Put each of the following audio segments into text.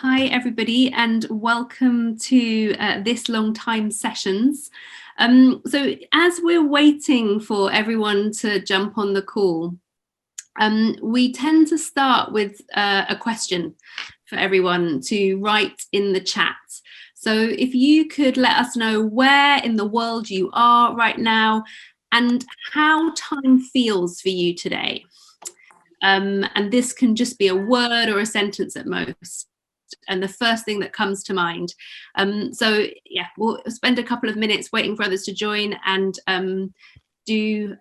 Hi everybody, and welcome to this long time sessions. So as we're waiting for everyone to jump on the call, we tend to start with a question for everyone to write in the chat. So if you could let us know where in the world you are right now and how time feels for you today. And this can just be a word or a sentence at most, and the first thing that comes to mind. So yeah, we'll spend a couple of minutes waiting for others to join, and do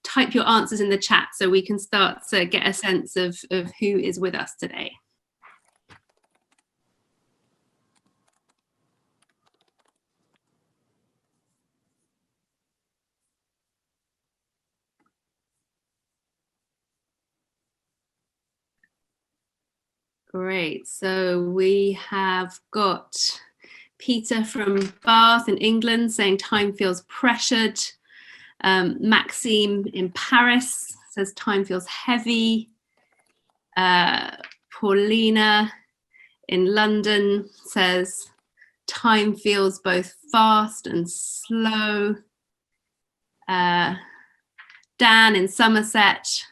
type your answers in the chat so we can start to get a sense of who is with us today. Great, so we have got Peter from Bath in England saying time feels pressured. Maxime in Paris says time feels heavy. Paulina in London says time feels both fast and slow. Dan in Somerset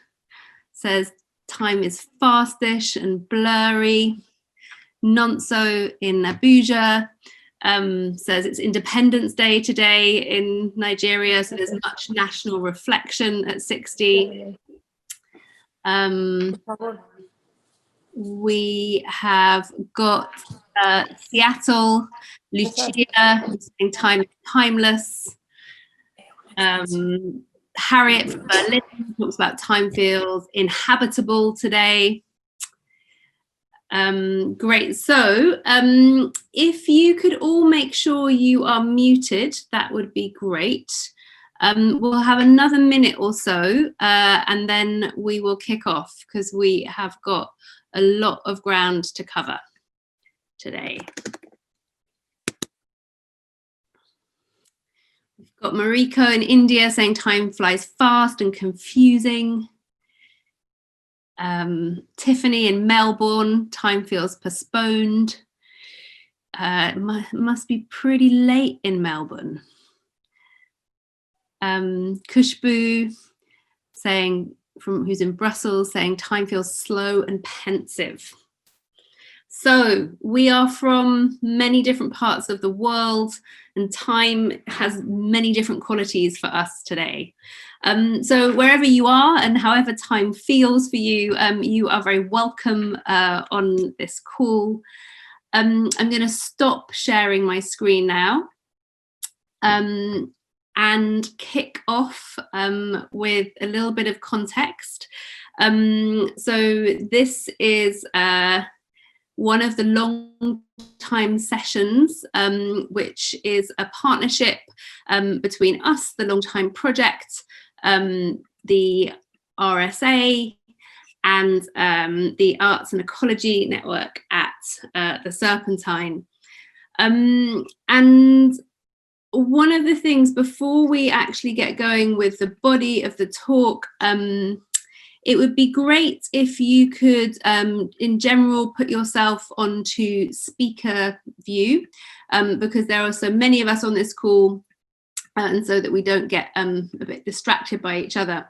says time is fastish and blurry. Nonso in Abuja says it's Independence Day today in Nigeria, so there's much national reflection at 60. We have got Seattle, Lucia saying time is timeless. Harriet from Berlin talks about time feels inhabitable today. Great, so if you could all make sure you are muted, that would be great. We'll have another minute or so and then we will kick off because we have got a lot of ground to cover today. We've got Mariko in India saying time flies fast and confusing. Tiffany in Melbourne, time feels postponed. It must be pretty late in Melbourne. Kushbu saying, who's in Brussels, saying time feels slow and pensive. So we are from many different parts of the world, and time has many different qualities for us today. So wherever you are and however time feels for you, you are very welcome on this call. I'm going to stop sharing my screen now and kick off with a little bit of context. So this is one of the long time sessions, which is a partnership between us, the Long Time Project, the RSA, and the Arts and Ecology Network at the Serpentine. And one of the things before we actually get going with the body of the talk, it would be great if you could, in general, put yourself onto speaker view, because there are so many of us on this call, and so that we don't get a bit distracted by each other.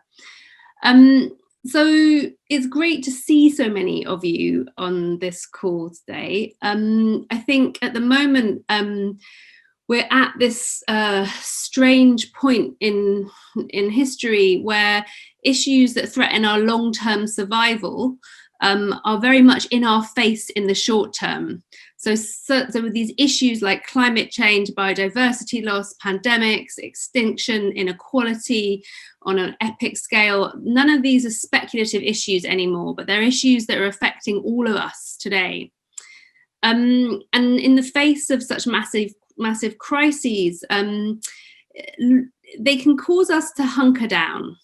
So it's great to see so many of you on this call today. I think at the moment, we're at this strange point in history where issues that threaten our long-term survival are very much in our face in the short term. So with these issues like climate change, biodiversity loss, pandemics, extinction, inequality on an epic scale, none of these are speculative issues anymore, but they're issues that are affecting all of us today. And in the face of such massive crises, they can cause us to hunker down.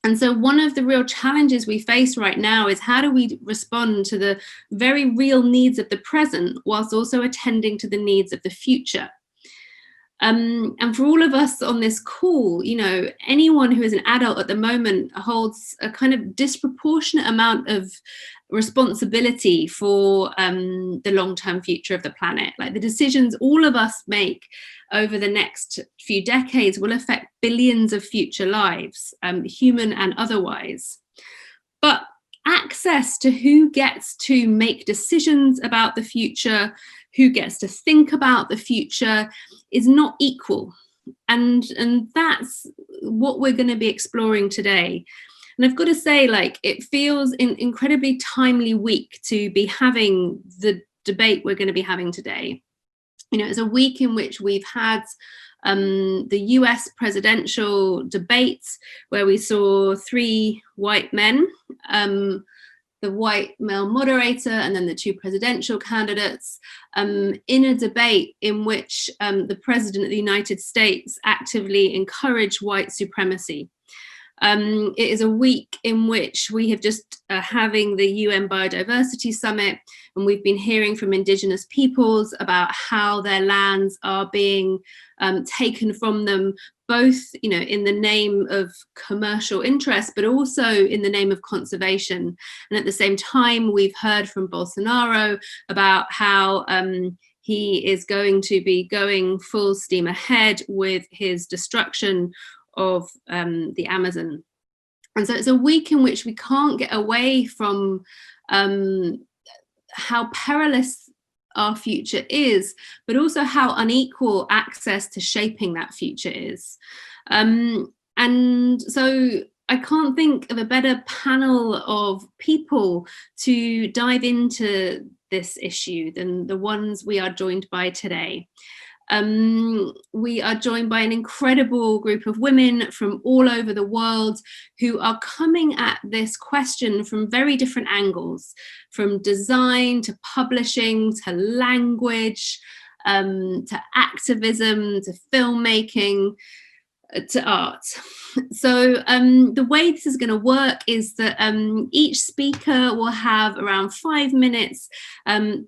And so one of the real challenges we face right now is how do we respond to the very real needs of the present whilst also attending to the needs of the future. And for all of us on this call, you know, anyone who is an adult at the moment holds a kind of disproportionate amount of responsibility for the long-term future of the planet. Like the decisions all of us make over the next few decades will affect billions of future lives, human and otherwise. But access to who gets to make decisions about the future, who gets to think about the future, is not equal. And that's what we're going to be exploring today. And I've got to say, like, it feels an incredibly timely week to be having the debate we're going to be having today. You know, it's a week in which we've had the US presidential debates where we saw 3 white men, the white male moderator and then the 2 presidential candidates, in a debate in which the president of the United States actively encouraged white supremacy. It is a week in which we have just having the UN Biodiversity Summit, and we've been hearing from Indigenous peoples about how their lands are being taken from them, both, you know, in the name of commercial interest, but also in the name of conservation. And at the same time, we've heard from Bolsonaro about how he is going to be going full steam ahead with his destruction of the Amazon. And so it's a week in which we can't get away from how perilous our future is, but also how unequal access to shaping that future is. And so I can't think of a better panel of people to dive into this issue than the ones we are joined by today. We are joined by an incredible group of women from all over the world who are coming at this question from very different angles, from design to publishing to language, to activism, to filmmaking, to art. So the way this is going to work is that each speaker will have around 5 minutes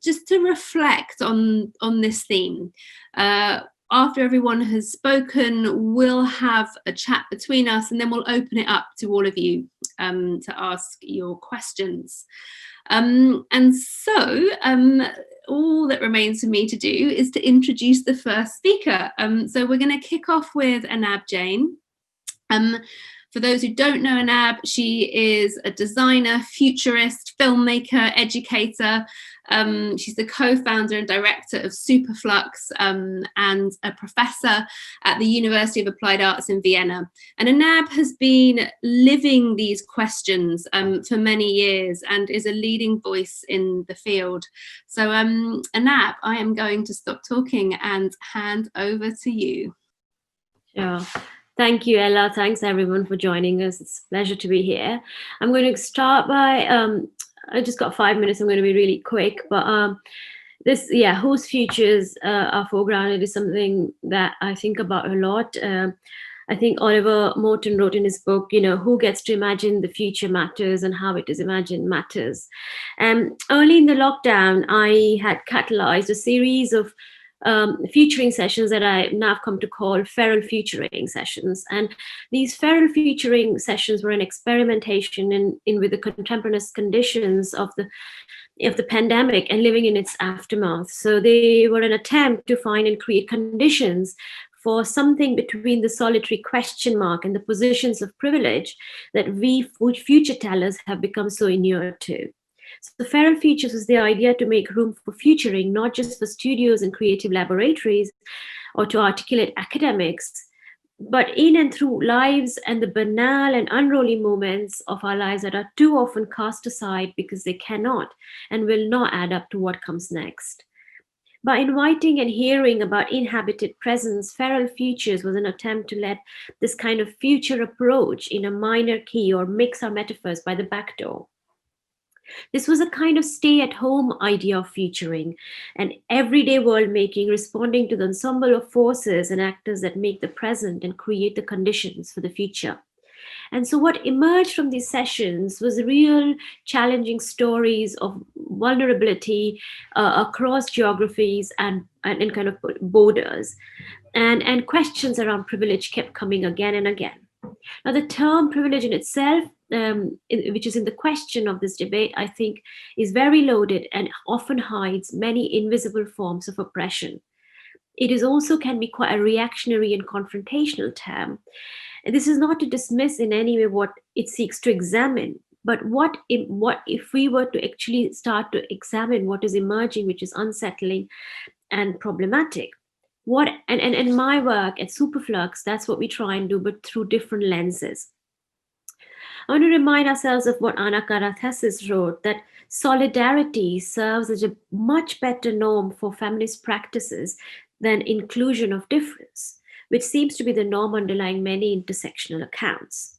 just to reflect on this theme. After everyone has spoken, we'll have a chat between us, and then we'll open it up to all of you to ask your questions. And so all that remains for me to do is to introduce the first speaker. So we're going to kick off with Anab Jain. For those who don't know Anab, she is a designer, futurist, filmmaker, educator. She's the co-founder and director of Superflux and a professor at the University of Applied Arts in Vienna. And Anab has been living these questions for many years and is a leading voice in the field. So Anab, I am going to stop talking and hand over to you. Sure. Thank you, Ella. Thanks, everyone, for joining us. It's a pleasure to be here. I'm going to start by, I just got 5 minutes. I'm going to be really quick. But whose futures are foregrounded is something that I think about a lot. I think Oliver Morton wrote in his book, you know, who gets to imagine the future matters and how it is imagined matters. Early in the lockdown, I had catalyzed a series of featuring sessions that I now come to call feral futuring sessions. And these feral futuring sessions were an experimentation in with the contemporaneous conditions of the pandemic and living in its aftermath. So they were an attempt to find and create conditions for something between the solitary question mark and the positions of privilege that we future tellers have become so inured to. So the feral futures was the idea to make room for futuring, not just for studios and creative laboratories or to articulate academics, but in and through lives and the banal and unrolling moments of our lives that are too often cast aside because they cannot and will not add up to what comes next. By inviting and hearing about inhabited presence, feral futures was an attempt to let this kind of future approach in a minor key or mix our metaphors by the back door. This was a kind of stay-at-home idea of featuring, an everyday world-making responding to the ensemble of forces and actors that make the present and create the conditions for the future. And so what emerged from these sessions was real challenging stories of vulnerability across geographies and kind of borders. And questions around privilege kept coming again and again. Now, the term privilege in itself, which is in the question of this debate, I think is very loaded and often hides many invisible forms of oppression. It is also can be quite a reactionary and confrontational term. And this is not to dismiss in any way what it seeks to examine, but what if we were to actually start to examine what is emerging, which is unsettling and problematic. And my work at Superflux, that's what we try and do, but through different lenses. I want to remind ourselves of what Anna Karathesis wrote, that solidarity serves as a much better norm for feminist practices than inclusion of difference, which seems to be the norm underlying many intersectional accounts.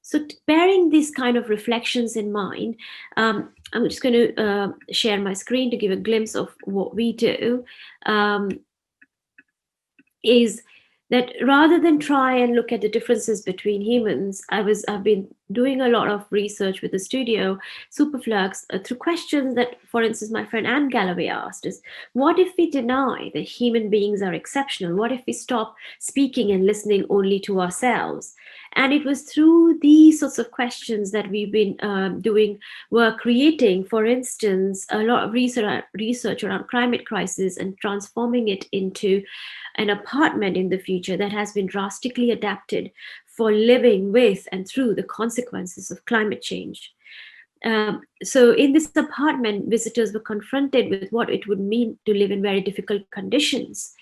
So bearing these kind of reflections in mind, I'm just going to share my screen to give a glimpse of what we do, is that rather than try and look at the differences between humans, I've been doing a lot of research with the studio, Superflux, through questions that, for instance, my friend Anne Galloway asked is, what if we deny that human beings are exceptional? What if we stop speaking and listening only to ourselves? And it was through these sorts of questions that we've been doing work, creating, for instance, a lot of research around climate crisis and transforming it into an apartment in the future that has been drastically adapted for living with and through the consequences of climate change. So in this apartment, visitors were confronted with what it would mean to live in very difficult conditions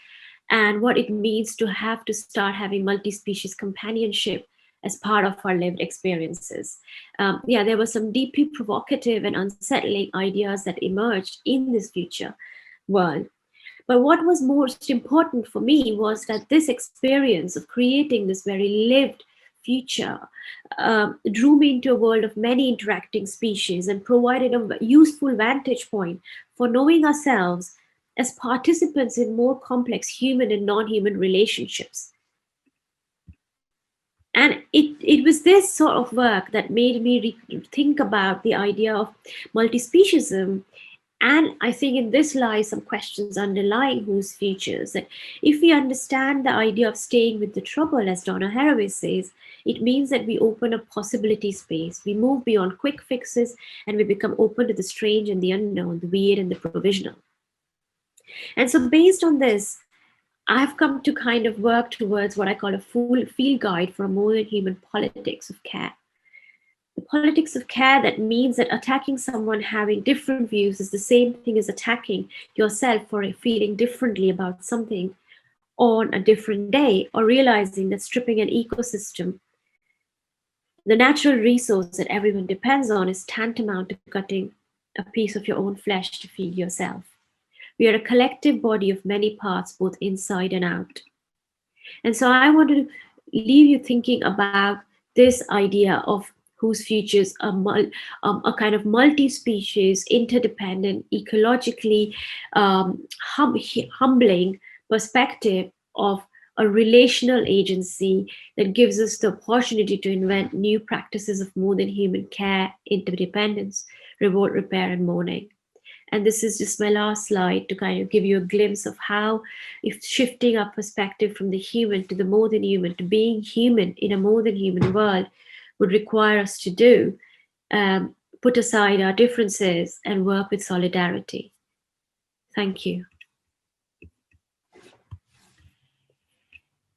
and what it means to have to start having multi-species companionship as part of our lived experiences. There were some deeply provocative and unsettling ideas that emerged in this future world. But what was most important for me was that this experience of creating this very lived future drew me into a world of many interacting species and provided a useful vantage point for knowing ourselves as participants in more complex human and non-human relationships. And it was this sort of work that made me think about the idea of multi-speciesism. And I think in this lies some questions underlying whose futures. That if we understand the idea of staying with the trouble, as Donna Haraway says, it means that we open a possibility space. We move beyond quick fixes and we become open to the strange and the unknown, the weird and the provisional. And so based on this, I've come to kind of work towards what I call a full field guide for a more than human politics of care. The politics of care that means that attacking someone having different views is the same thing as attacking yourself for feeling differently about something on a different day, or realizing that stripping an ecosystem, the natural resource that everyone depends on, is tantamount to cutting a piece of your own flesh to feed yourself. We are a collective body of many parts, both inside and out. And so I want to leave you thinking about this idea of whose futures are a kind of multi-species, interdependent, ecologically humbling perspective of a relational agency that gives us the opportunity to invent new practices of more than human care, interdependence, revolt, repair, and mourning. And this is just my last slide to kind of give you a glimpse of how, if shifting our perspective from the human to the more than human, to being human in a more than human world, would require us to do, put aside our differences and work with solidarity. Thank you.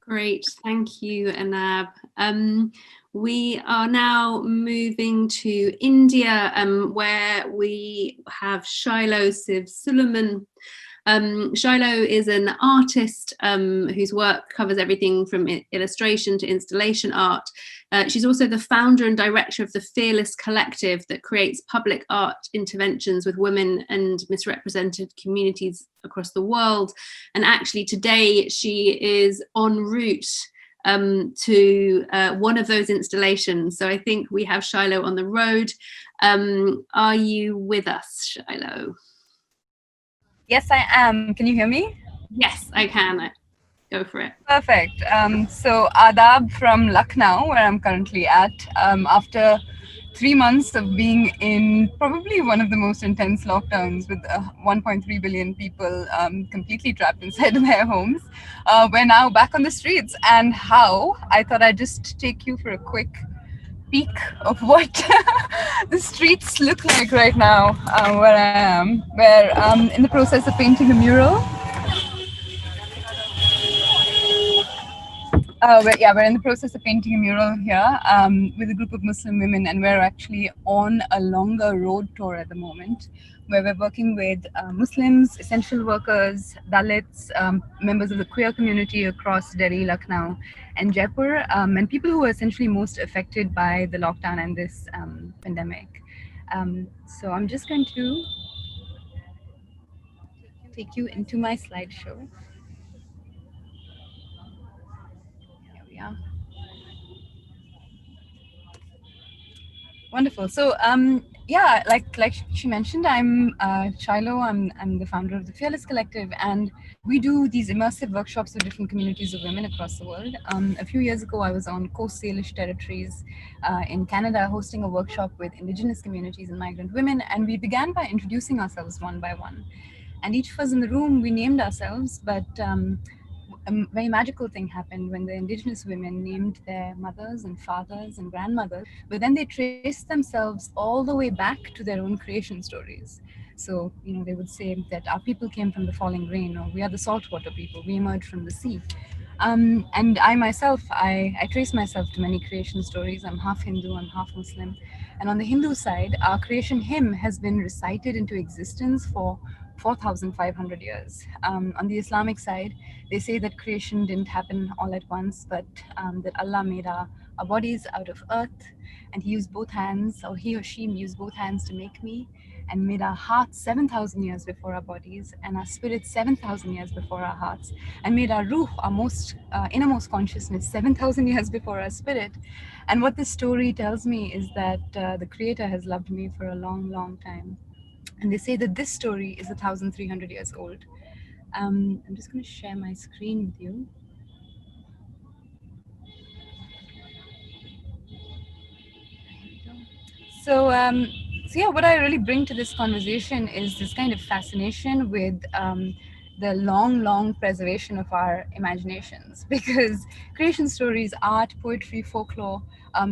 Great, thank you, Anab. We are now moving to India, where we have Shilo Shiv Suleman. Shilo is an artist whose work covers everything from illustration to installation art. She's also the founder and director of the Fearless Collective that creates public art interventions with women and misrepresented communities across the world. And actually today she is en route to one of those installations. So I think we have Shilo on the road. Are you with us, Shilo? Yes, I am. Can you hear me? Yes, I can. Go for it. Perfect. So Adab from Lucknow, where I'm currently at. After 3 months of being in probably one of the most intense lockdowns with 1.3 billion people completely trapped inside their homes, we're now back on the streets. And how? I thought I'd just take you for a quick peek of what the streets look like right now, where I am. We're in the process of painting a mural. We're in the process of painting a mural here with a group of Muslim women, and we're actually on a longer road tour at the moment, where we're working with Muslims, essential workers, Dalits, members of the queer community across Delhi, Lucknow, and Jaipur, and people who are essentially most affected by the lockdown and this pandemic. So I'm just going to take you into my slideshow. Here we are. Wonderful. So, yeah, like she mentioned, I'm Shiloh. I'm the founder of the Fearless Collective, and we do these immersive workshops with different communities of women across the world. A few years ago, I was on Coast Salish territories in Canada, hosting a workshop with Indigenous communities and migrant women, and we began by introducing ourselves one by one. And each of us in the room, we named ourselves, but a very magical thing happened when the Indigenous women named their mothers and fathers and grandmothers, but then they traced themselves all the way back to their own creation stories. So, they would say that our people came from the falling rain, or we are the saltwater people, we emerged from the sea. And I myself, I trace myself to many creation stories. I'm half Hindu, I'm half Muslim. And on the Hindu side, our creation hymn has been recited into existence for 4,500 years. On the Islamic side, they say that creation didn't happen all at once, but that Allah made our bodies out of earth, and He used both hands, or He or she used both hands to make me, and made our hearts 7,000 years before our bodies, and our spirits 7,000 years before our hearts, and made our ruh, our most innermost consciousness, 7,000 years before our spirit. And what this story tells me is that the Creator has loved me for a long, long time. And they say that this story is 1,300 years old. I'm just going to share my screen with you. So, so yeah, what I really bring to this conversation is this kind of fascination with the long preservation of our imaginations, because creation stories, art, poetry, folklore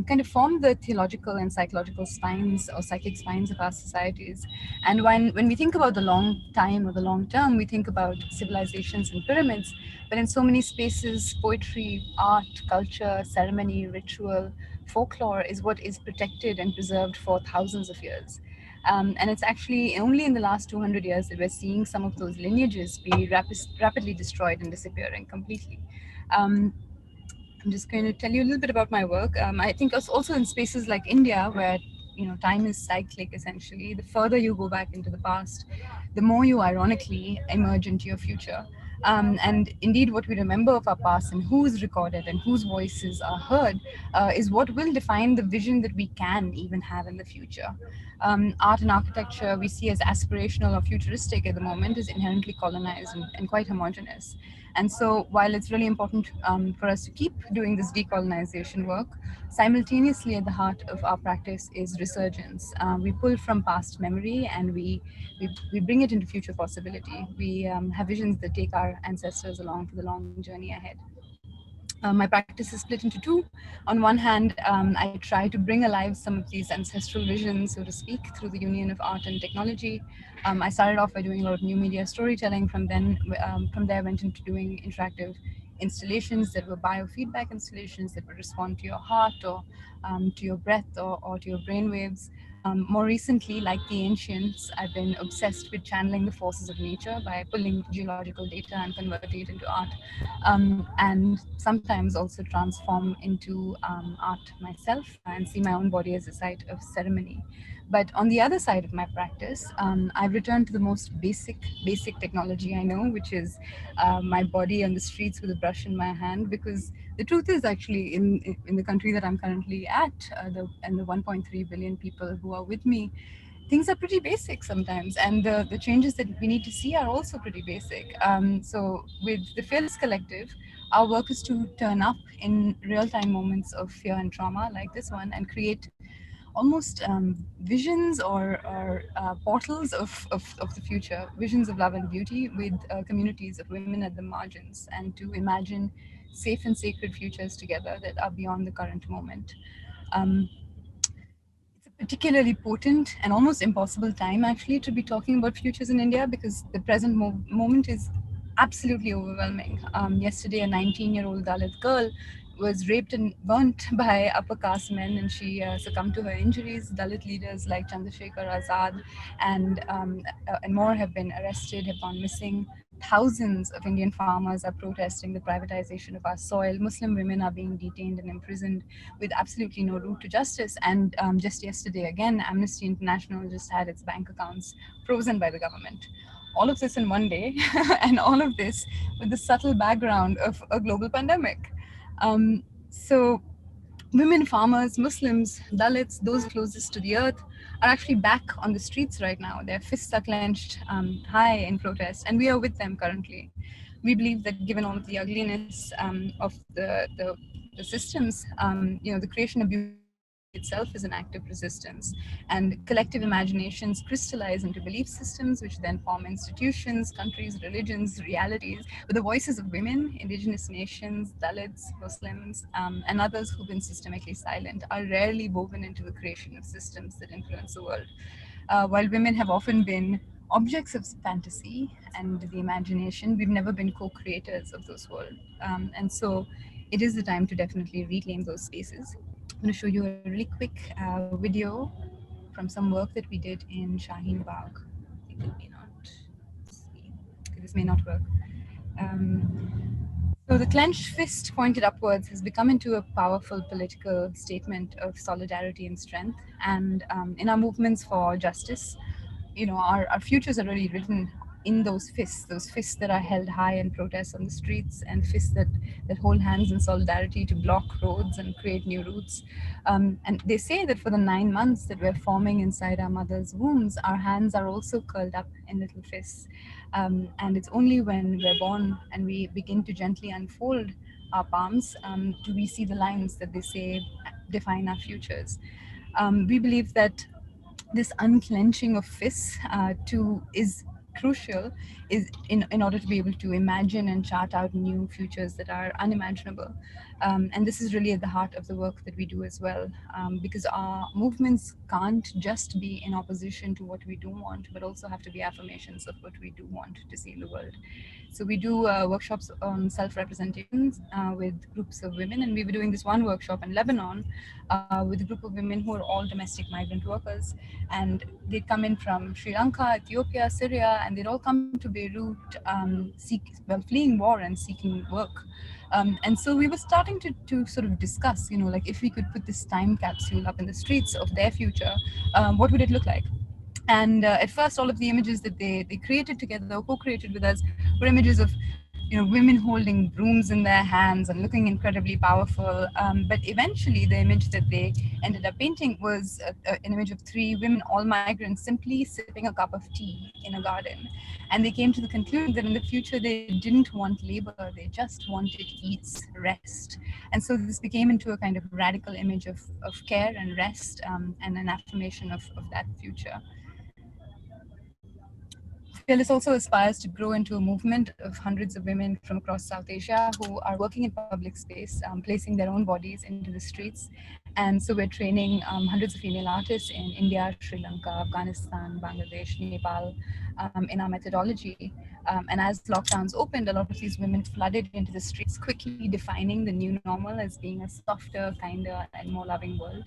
kind of form the theological and psychological spines or psychic spines of our societies. And when we think about the long time or the long term, we think about civilizations and pyramids, but in so many spaces, poetry, art, culture, ceremony, ritual, folklore is what is protected and preserved for thousands of years. And it's actually only in the last 200 years that we're seeing some of those lineages be rapidly destroyed and disappearing completely. I'm just going to tell you a little bit about my work. I think also in spaces like India, where time is cyclic essentially, the further you go back into the past, the more you ironically emerge into your future. And indeed, what we remember of our past and who is recorded and whose voices are heard is what will define the vision that we can even have in the future. Art and architecture we see as aspirational or futuristic at the moment is inherently colonized and quite homogenous. And so while it's really important for us to keep doing this decolonization work, simultaneously at the heart of our practice is resurgence. We pull from past memory and we bring it into future possibility. We have visions that take our ancestors along for the long journey ahead. My practice is split into two. On one hand, I try to bring alive some of these ancestral visions, so to speak, through the union of art and technology. I started off by doing a lot of new media storytelling. From there, I went into doing interactive installations that were biofeedback installations that would respond to your heart or to your breath or to your brain waves. More recently, like the ancients, I've been obsessed with channeling the forces of nature by pulling geological data and converting it into art, and sometimes also transform into art myself and see my own body as a site of ceremony. But on the other side of my practice, I've returned to the most basic technology I know, which is my body on the streets with a brush in my hand, because the truth is actually in the country that I'm currently at, and the 1.3 billion people who are with me, things are pretty basic sometimes, and the changes that we need to see are also pretty basic. So with the Fearless Collective, our work is to turn up in real-time moments of fear and trauma like this one and create almost visions or portals of the future, visions of love and beauty with communities of women at the margins, and to imagine safe and sacred futures together that are beyond the current moment. Um, it's a particularly potent and almost impossible time actually to be talking about futures in India, because the present moment is absolutely overwhelming. Yesterday, a 19-year-old Dalit girl was raped and burnt by upper caste men, and she succumbed to her injuries. Dalit leaders like Chandrasekhar Azad and more have been arrested, have gone missing. Thousands of Indian farmers are protesting the privatization of our soil. Muslim women are being detained and imprisoned with absolutely no route to justice. And just yesterday, again, Amnesty International just had its bank accounts frozen by the government. All of this in one day, and all of this with the subtle background of a global pandemic. So women farmers, Muslims, Dalits, those closest to the earth, are actually back on the streets right now. Their fists are clenched high in protest, and we are with them currently. We believe that given all of the ugliness of the systems, the creation of beauty itself is an act of resistance. And collective imaginations crystallize into belief systems, which then form institutions, countries, religions, realities. But the voices of women, indigenous nations, Dalits, Muslims, and others who've been systemically silent are rarely woven into the creation of systems that influence the world. While women have often been objects of fantasy and the imagination, we've never been co-creators of those worlds. And so it is the time to definitely reclaim those spaces. I'm going to show you a really quick video from some work that we did in Shaheen Bagh. I think it may not. Let's see. Okay, this may not work. So the clenched fist pointed upwards has become into a powerful political statement of solidarity and strength. And in our movements for justice, our futures are really written in those fists that are held high in protests on the streets, and fists that hold hands in solidarity to block roads and create new routes. And they say that for the 9 months that we're forming inside our mother's wombs, our hands are also curled up in little fists. And it's only when we're born and we begin to gently unfold our palms do we see the lines that they say define our futures. We believe that this unclenching of fists is crucial, is in order to be able to imagine and chart out new futures that are unimaginable. And this is really at the heart of the work that we do as well, because our movements can't just be in opposition to what we do want, but also have to be affirmations of what we do want to see in the world. So we do workshops on self-representations with groups of women, and we were doing this one workshop in Lebanon with a group of women who are all domestic migrant workers, and they'd come in from Sri Lanka, Ethiopia, Syria, and they'd all come to Beirut, fleeing war and seeking work. And so we were starting to sort of discuss, like if we could put this time capsule up in the streets of their future, what would it look like? And at first, all of the images that they created together, co-created with us, were images of women holding brooms in their hands and looking incredibly powerful. But eventually, the image that they ended up painting was an image of 3 women, all migrants, simply sipping a cup of tea in a garden. And they came to the conclusion that in the future, they didn't want labor, they just wanted ease, rest. And so this became into a kind of radical image of care and rest, and an affirmation of that future. Fearless also aspires to grow into a movement of hundreds of women from across South Asia who are working in public space, placing their own bodies into the streets. And so we're training hundreds of female artists in India, Sri Lanka, Afghanistan, Bangladesh, Nepal, in our methodology. And as lockdowns opened, a lot of these women flooded into the streets, quickly defining the new normal as being a softer, kinder, and more loving world.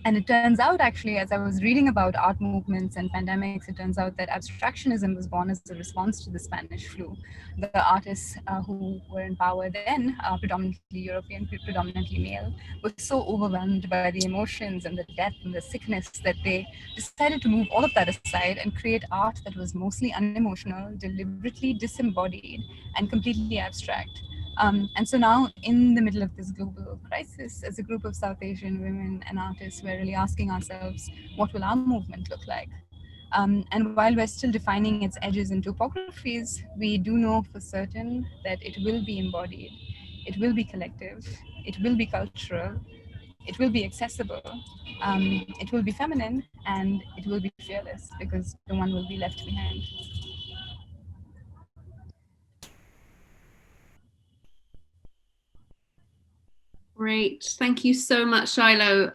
And it turns out, actually, as I was reading about art movements and pandemics, it turns out that abstractionism was born as a response to the Spanish flu. The artists who were in power then, predominantly European, predominantly male, were so overwhelmed by the emotions and the death and the sickness that they decided to move all of that aside and create art that was mostly unemotional, deliberately disembodied, and completely abstract. And so now, in the middle of this global crisis, as a group of South Asian women and artists, we're really asking ourselves, what will our movement look like? And while we're still defining its edges and topographies, we do know for certain that it will be embodied, it will be collective, it will be cultural, it will be accessible, it will be feminine, and it will be fearless, because no one will be left behind. Great. Thank you so much, Shiloh,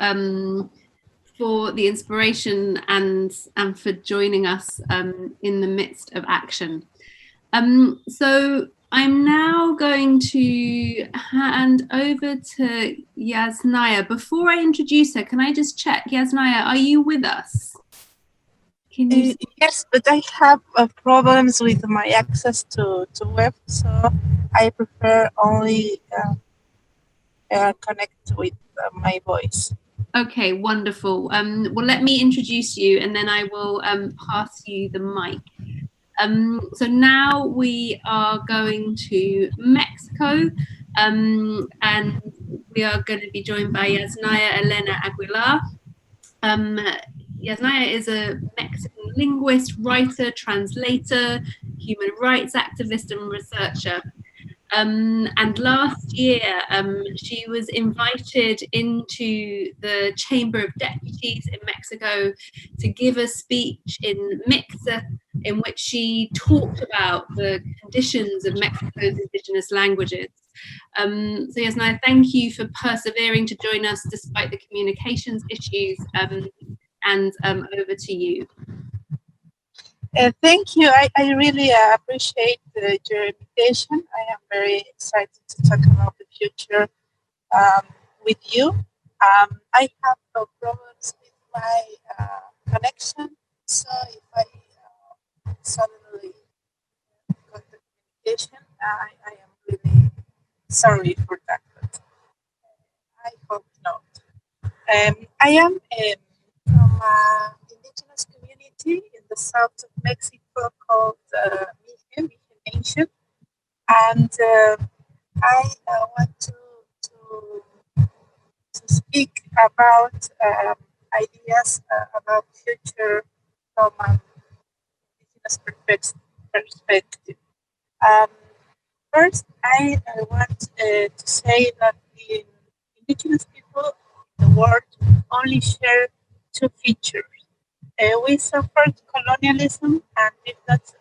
for the inspiration and for joining us in the midst of action. So I'm now going to hand over to Yasnaya. Before I introduce her, can I just check, Yasnaya, are you with us? Can you? Yes, but I have problems with my access to web, so I prefer only connect with my voice. Okay, wonderful. Well, let me introduce you, and then I will pass you the mic. So now we are going to Mexico, and we are going to be joined by Yasnaya Elena Aguilar. Yasnaya is a Mexican linguist, writer, translator, human rights activist, and researcher. And last year, she was invited into the Chamber of Deputies in Mexico to give a speech in Mixa, in which she talked about the conditions of Mexico's indigenous languages. So Yasnaya, thank you for persevering to join us despite the communications issues, and over to you. Thank you. I really appreciate your invitation. I am very excited to talk about the future with you. I have no problems with my connection, so if I suddenly got the communication, I am really sorry for that, but I hope not. I am from an indigenous community in the south of Mexico called Mije Nation, and I want to speak about ideas about future from an indigenous perspective. First, I want to say that the indigenous people in the world only share two features. We suffered colonialism and did not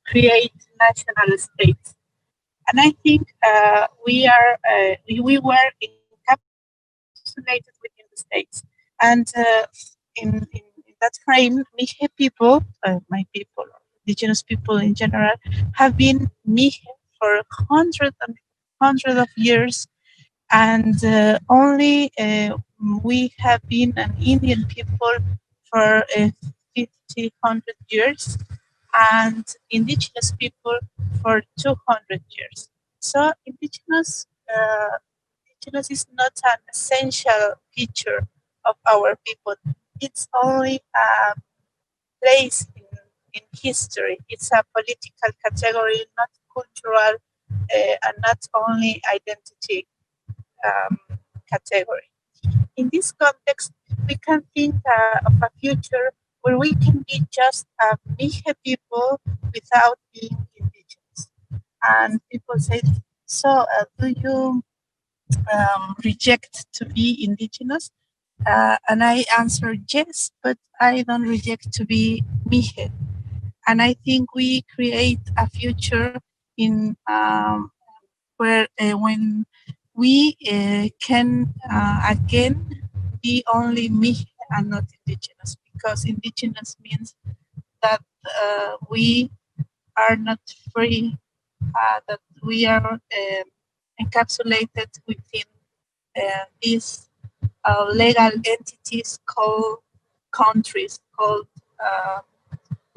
create national states. And I think we were encapsulated within the states. And in that frame, Mije people, my people, indigenous people in general, have been Mije for hundreds of years, and only we have been an Indian people for 100 years, and indigenous people for 200 years. So indigenous is not an essential feature of our people. It's only a place in history. It's a political category, not cultural, and not only identity category. In this context, we can think of a future where we can be just a Mije people without being indigenous. And people say, so do you reject to be indigenous? And I answer yes, but I don't reject to be Mije. And I think we create a future in where when we can again be only Mije and not indigenous, because indigenous means that we are not free, that we are encapsulated within these legal entities called countries, called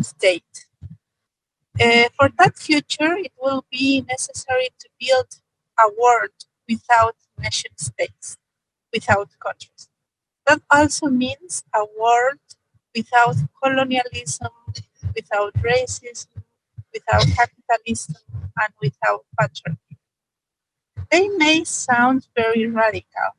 state. For that future, it will be necessary to build a world without nation states, without countries. That also means a world without colonialism, without racism, without capitalism, and without patriarchy. They may sound very radical,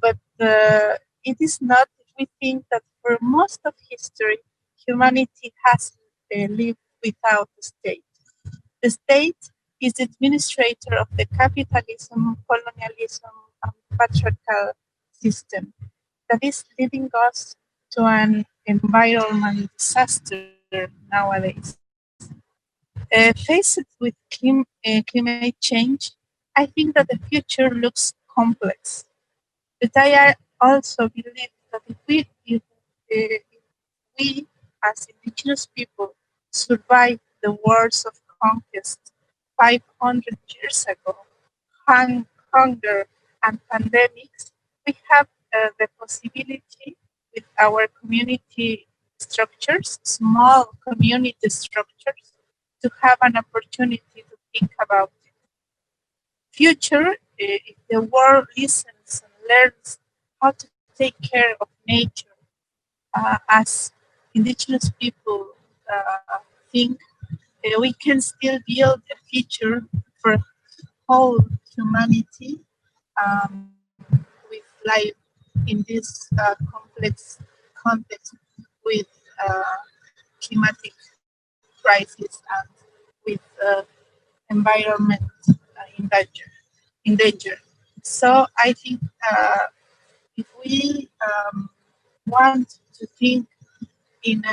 but it is not if we think that for most of history, humanity has lived without the state. The state is the administrator of the capitalism, colonialism, and patriarchal system that is leading us to an environmental disaster nowadays. Faced with climate change, I think that the future looks complex. But I also believe that if we as indigenous people survived the wars of conquest 500 years ago, hunger and pandemics, we have the possibility with our community structures, small community structures, to have an opportunity to think about it. Future, if the world listens and learns how to take care of nature as indigenous people think, we can still build a future for whole humanity with life in this complex context with climatic crisis and with environment in danger. So I think if we want to think in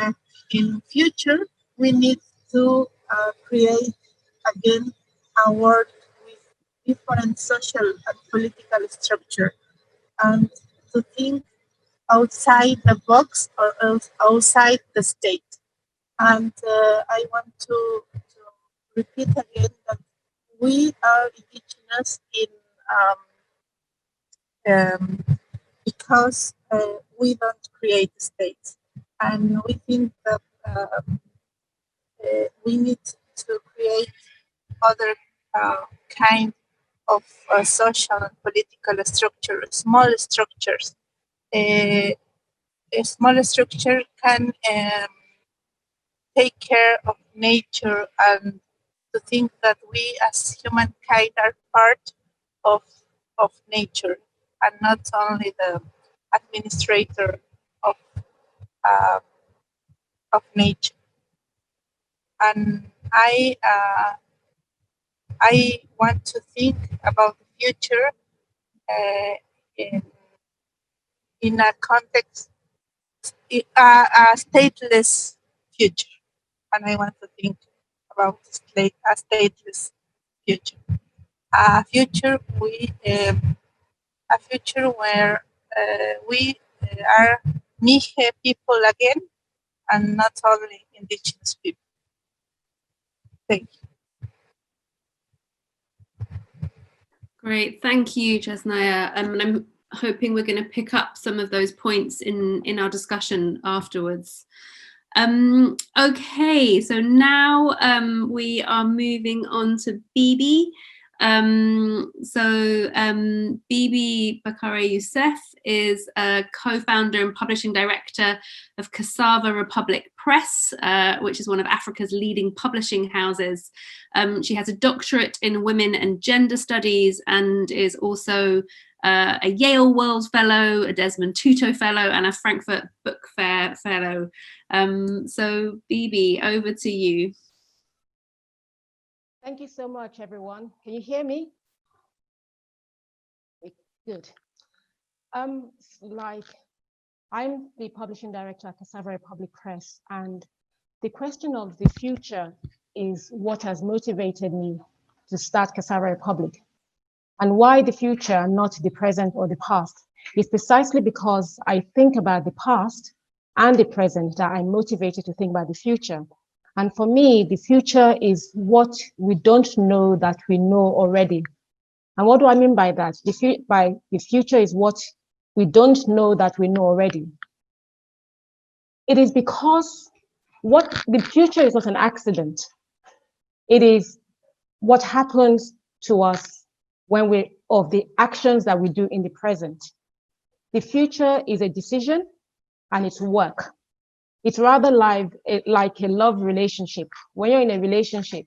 future, we need to create again a world with different social and political structure, and to think outside the box or outside the state. And I want to repeat again that we are indigenous in because we don't create states, and we think that we need to create other kind of social and political structure, small structures. A small structure can take care of nature and to think that we as humankind are part of nature and not only the administrator of uh, nature. And I want to think about the future in a context, a stateless future, and I want to think about a stateless future, a future a future where we are Mije people again, and not only indigenous people. Thank you. Great, thank you, Yasnaya. And I'm hoping we're going to pick up some of those points in our discussion afterwards. Okay, so now we are moving on to Bibi. Bibi Bakare-Yusuf is a co-founder and publishing director of Cassava Republic Press, which is one of Africa's leading publishing houses. She has a doctorate in women and gender studies and is also a Yale World Fellow, a Desmond Tutu Fellow, and a Frankfurt Book Fair Fellow. So Bibi, over to you. Thank you so much, everyone. Can you hear me? Good. I'm the publishing director at Cassava Republic Press, and the question of the future is what has motivated me to start Cassava Republic. And why the future, not the present or the past, is precisely because I think about the past and the present that I'm motivated to think about the future. And for me, the future is what we don't know that we know already. And what do I mean by that? The future is what we don't know that we know already. It is because the future is not an accident. It is what happens to us of the actions that we do in the present. The future is a decision and it's work. It's rather like a love relationship. When you're in a relationship,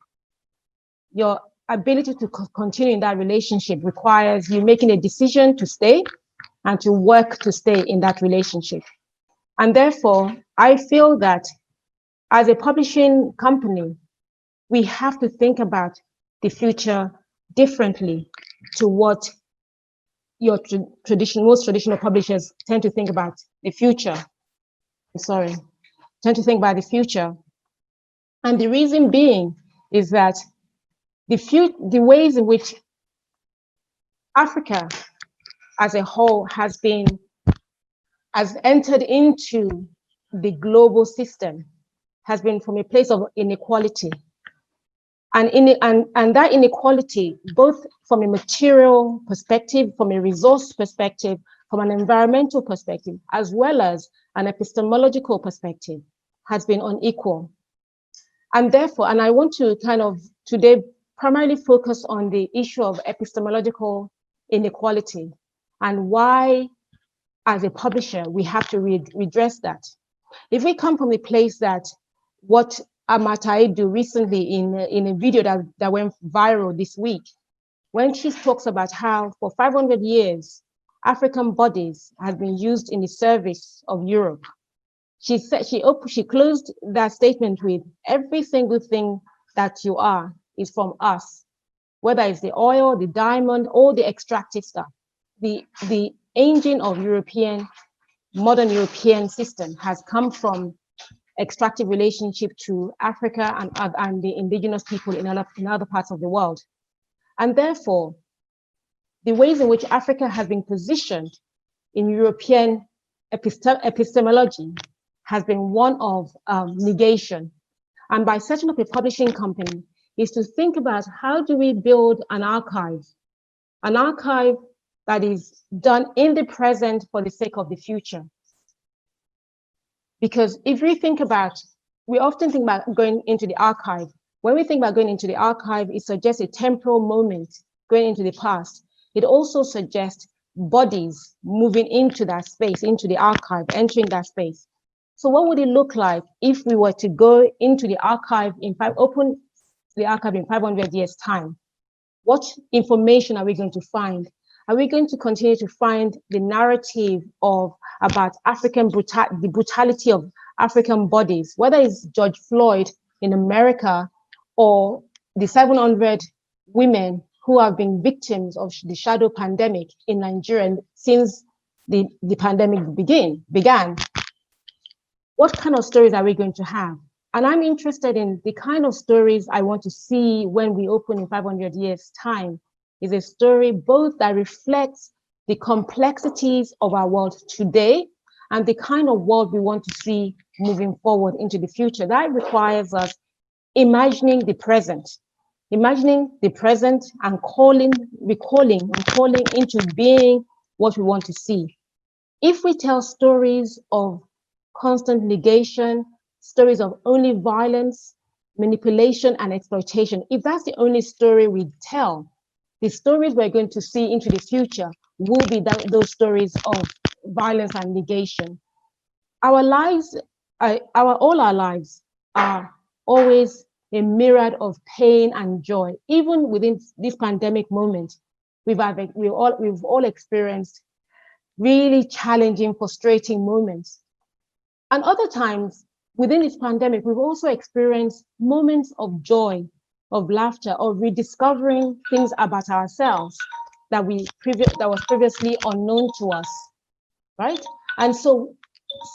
your ability to continue in that relationship requires you making a decision to stay and to work to stay in that relationship. And therefore, I feel that as a publishing company, we have to think about the future differently to what your most traditional publishers tend to think about the future. Tend to think about the future. And the reason being is that the ways in which Africa as a whole has entered into the global system has been from a place of inequality. And that inequality, both from a material perspective, from a resource perspective, from an environmental perspective, as well as an epistemological perspective, has been unequal. And therefore, and I want to kind of today primarily focus on the issue of epistemological inequality and why, as a publisher, we have to redress that. If we come from the place that what Amataidu recently in a video that went viral this week, when she talks about how for 500 years, African bodies have been used in the service of Europe. She said she closed that statement with, every single thing that you are is from us, whether it's the oil, the diamond, or the extractive stuff. The engine of modern European system has come from extractive relationship to Africa and the indigenous people in other parts of the world. And therefore, the ways in which Africa has been positioned in European epistemology has been one of negation. And by setting up a publishing company is to think about how do we build an archive that is done in the present for the sake of the future. Because if we often think about going into the archive. When we think about going into the archive, it suggests a temporal moment going into the past. It also suggests bodies moving into that space, into the archive, entering that space. So what would it look like if we were to go into the archive, open the archive in 500 years' time? What information are we going to find? Are we going to continue to find the narrative about the brutality of African bodies, whether it's George Floyd in America or the 700 women who have been victims of the shadow pandemic in Nigeria since the pandemic began? What kind of stories are we going to have? And I'm interested in the kind of stories I want to see when we open in 500 years' time. Is a story both that reflects the complexities of our world today and the kind of world we want to see moving forward into the future. That requires us imagining the present and recalling into being what we want to see. If we tell stories of constant negation, stories of only violence, manipulation, and exploitation, if that's the only story we tell, the stories we're going to see into the future will be those stories of violence and negation. All our lives are always a myriad of pain and joy. Even within this pandemic moment, we've all experienced really challenging, frustrating moments. And other times within this pandemic, we've also experienced moments of joy, of laughter, of rediscovering things about ourselves that was previously unknown to us, right? And so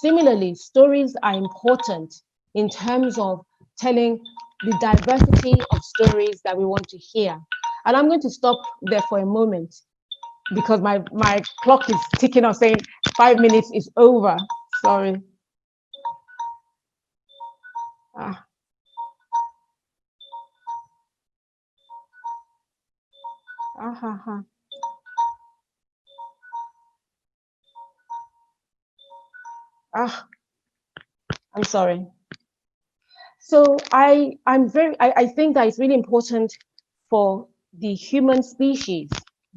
similarly, stories are important in terms of telling the diversity of stories that we want to hear. And I'm going to stop there for a moment because my clock is ticking off saying 5 minutes is over. Sorry. I'm sorry. So I think that it's really important for the human species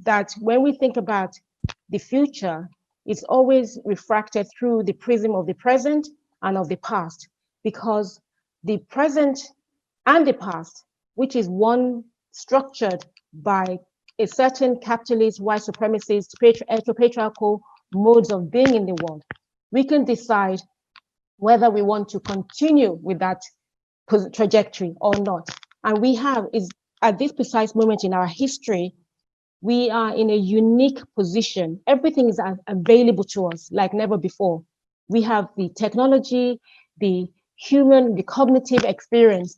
that when we think about the future, it's always refracted through the prism of the present and of the past, because the present and the past, which is one structured by a certain capitalist, white supremacist, patriarchal modes of being in the world, we can decide whether we want to continue with that trajectory or not. And we have, is at this precise moment in our history, we are in a unique position. Everything is available to us like never before. We have the technology, the human, the cognitive experience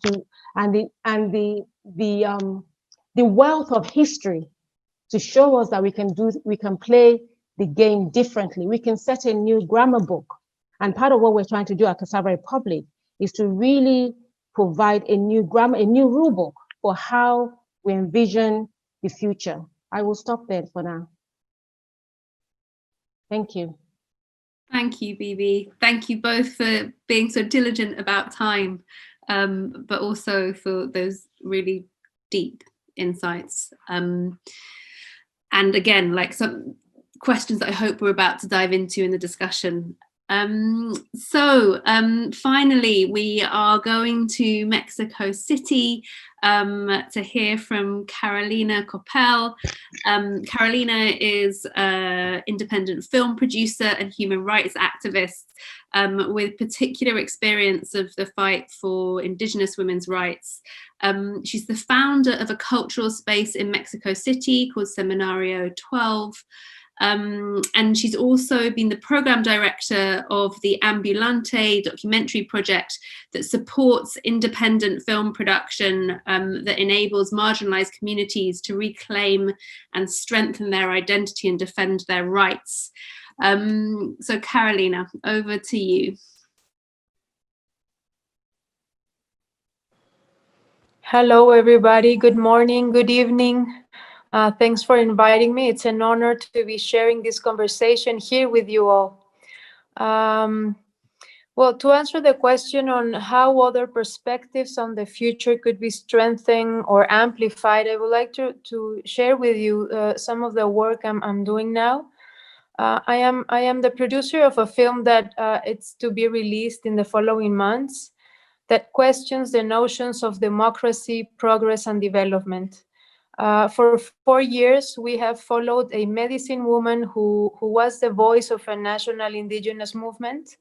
and the wealth of history to show us that we can play the game differently. We can set a new grammar book. And part of what we're trying to do at Cassava Republic is to really provide a new grammar, a new rule book for how we envision the future. I will stop there for now. Thank you. Thank you, Bibi. Thank you both for being so diligent about time, but also for those really deep insights. And again, like some questions that I hope we're about to dive into in the discussion. Finally, we are going to Mexico City to hear from Caterina Coppel. Caterina is an independent film producer and human rights activist with particular experience of the fight for Indigenous women's rights. She's the founder of a cultural space in Mexico City called Seminario 12. And she's also been the program director of the Ambulante documentary project that supports independent film production that enables marginalized communities to reclaim and strengthen their identity and defend their rights. So Caterina, over to you. Hello, everybody. Good morning, good evening. Thanks for inviting me. It's an honor to be sharing this conversation here with you all. Well, to answer the question on how other perspectives on the future could be strengthened or amplified, I would like to share with you some of the work I'm doing now. I am the producer of a film that it's to be released in the following months that questions the notions of democracy, progress, and development. For 4 years, we have followed a medicine woman who was the voice of a national indigenous movement.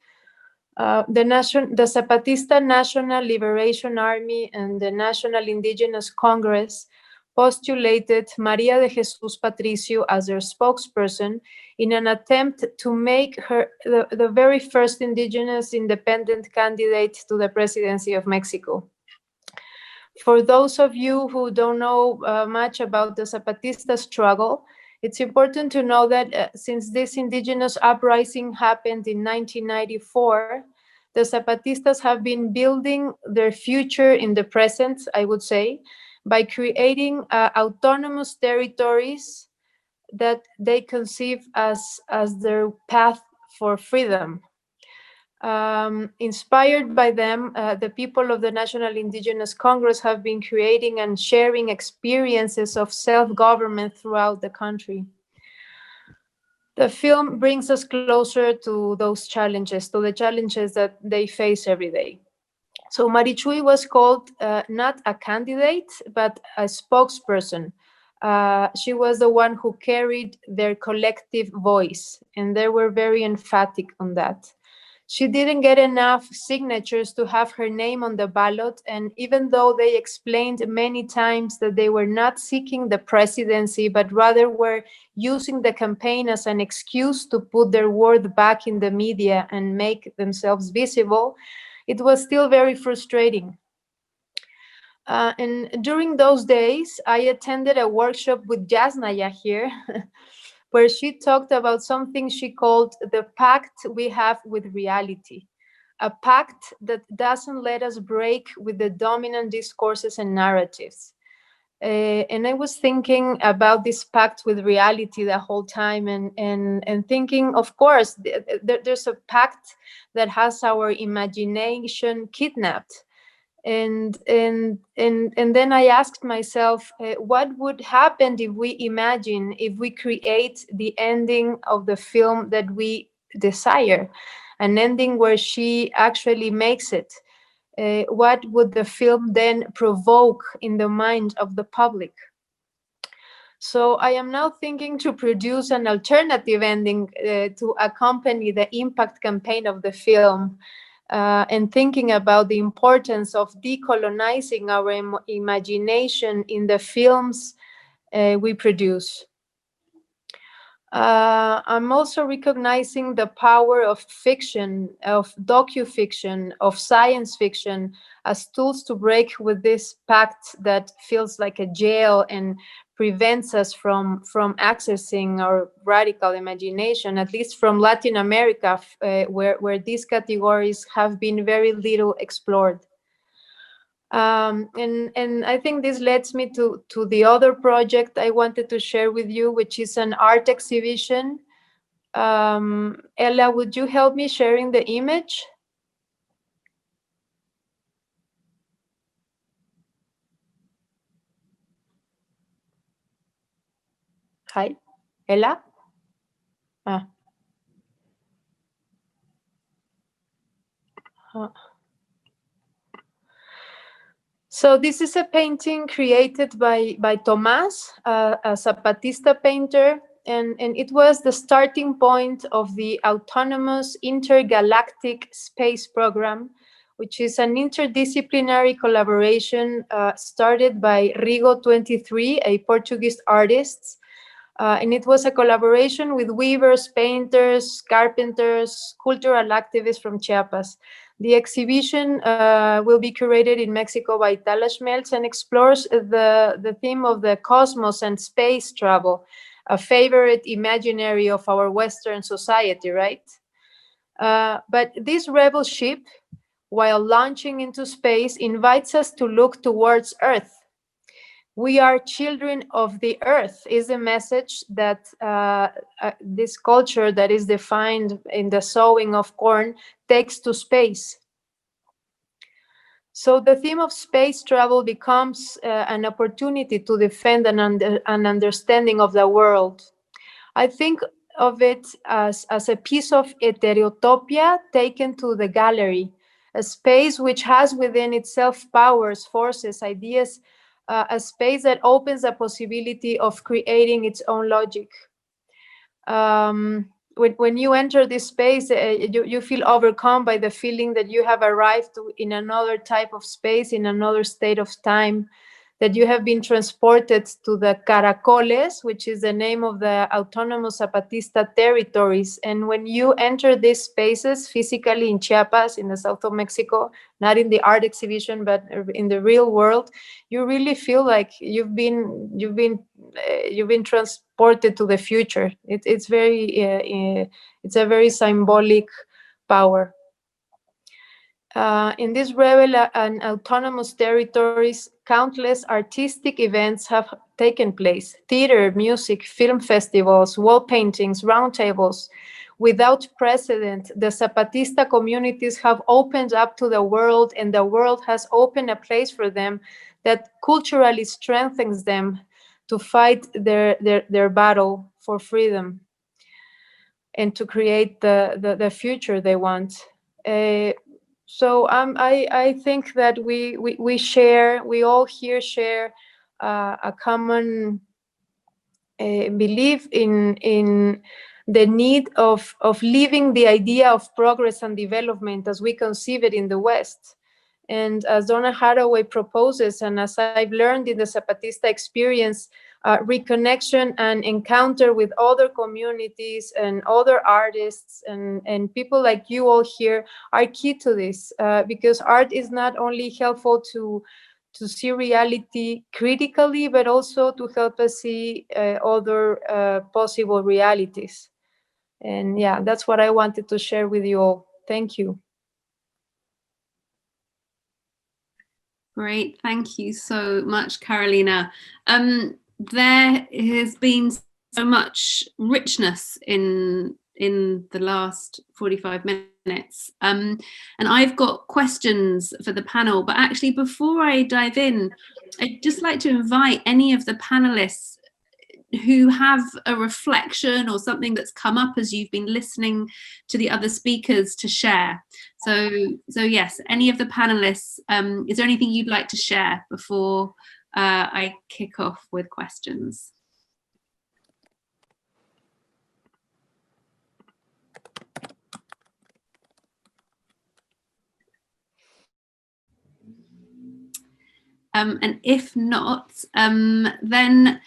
The Zapatista National Liberation Army and the National Indigenous Congress postulated Maria de Jesus Patricio as their spokesperson in an attempt to make her the very first indigenous independent candidate to the presidency of Mexico. For those of you who don't know much about the Zapatista struggle, it's important to know that since this indigenous uprising happened in 1994, the Zapatistas have been building their future in the present, I would say, by creating autonomous territories that they conceive as their path for freedom. Inspired by them, the people of the National Indigenous Congress have been creating and sharing experiences of self-government throughout the country. The film brings us closer to those challenges, to the challenges that they face every day. So Marichui was called not a candidate, but a spokesperson. She was the one who carried their collective voice, and they were very emphatic on that. She didn't get enough signatures to have her name on the ballot, and even though they explained many times that they were not seeking the presidency, but rather were using the campaign as an excuse to put their word back in the media and make themselves visible, it was still very frustrating. And during those days, I attended a workshop with Yasnaya here, where she talked about something she called the pact we have with reality, a pact that doesn't let us break with the dominant discourses and narratives. And I was thinking about this pact with reality the whole time and thinking, of course, there's a pact that has our imagination kidnapped. And then I asked myself, what would happen if we create the ending of the film that we desire, an ending where she actually makes it? What would the film then provoke in the mind of the public? So I am now thinking to produce an alternative ending to accompany the impact campaign of the film. And thinking about the importance of decolonizing our imagination in the films we produce. I'm also recognizing the power of fiction, of docu-fiction, of science fiction as tools to break with this pact that feels like a jail and prevents us from accessing our radical imagination, at least from Latin America, where these categories have been very little explored. And I think this leads me to the other project I wanted to share with you, which is an art exhibition. Ella, would you help me sharing the image? Hi, Ella? Ah. So this is a painting created by Tomás, a Zapatista painter, and it was the starting point of the Autonomous Intergalactic Space Program, which is an interdisciplinary collaboration started by Rigo 23, a Portuguese artist. And it was a collaboration with weavers, painters, carpenters, cultural activists from Chiapas. The exhibition will be curated in Mexico by Tala Schmelz and explores the theme of the cosmos and space travel, a favorite imaginary of our Western society, right? But this rebel ship, while launching into space, invites us to look towards Earth. We are children of the earth is a message that this culture that is defined in the sowing of corn takes to space. So the theme of space travel becomes an opportunity to defend an understanding of the world. I think of it as a piece of heterotopia taken to the gallery, a space which has within itself powers, forces, ideas, a space that opens the possibility of creating its own logic. When you enter this space, you feel overcome by the feeling that you have arrived in another type of space, in another state of time, that you have been transported to the Caracoles, which is the name of the Autonomous Zapatista territories. And when you enter these spaces physically in Chiapas, in the south of Mexico, not in the art exhibition, but in the real world, you really feel like you've been transported to the future. It's a very symbolic power. In these rebel and autonomous territories, countless artistic events have taken place: theater, music, film festivals, wall paintings, roundtables. Without precedent, the Zapatista communities have opened up to the world, and the world has opened a place for them that culturally strengthens them to fight their battle for freedom and to create the future they want. So I think that we all here share a common belief in the need of living the idea of progress and development as we conceive it in the West. And as Donna Haraway proposes, and as I've learned in the Zapatista experience, reconnection and encounter with other communities and other artists and people like you all here are key to this, because art is not only helpful to see reality critically, but also to help us see other possible realities. And yeah, that's what I wanted to share with you all. Thank you. Great, thank you so much, Carolina. There has been so much richness in the last 45 minutes, and I've got questions for the panel, but actually before I dive in, I'd just like to invite any of the panelists who have a reflection or something that's come up as you've been listening to the other speakers to share. So yes, any of the panelists, is there anything you'd like to share before I kick off with questions? And if not, then,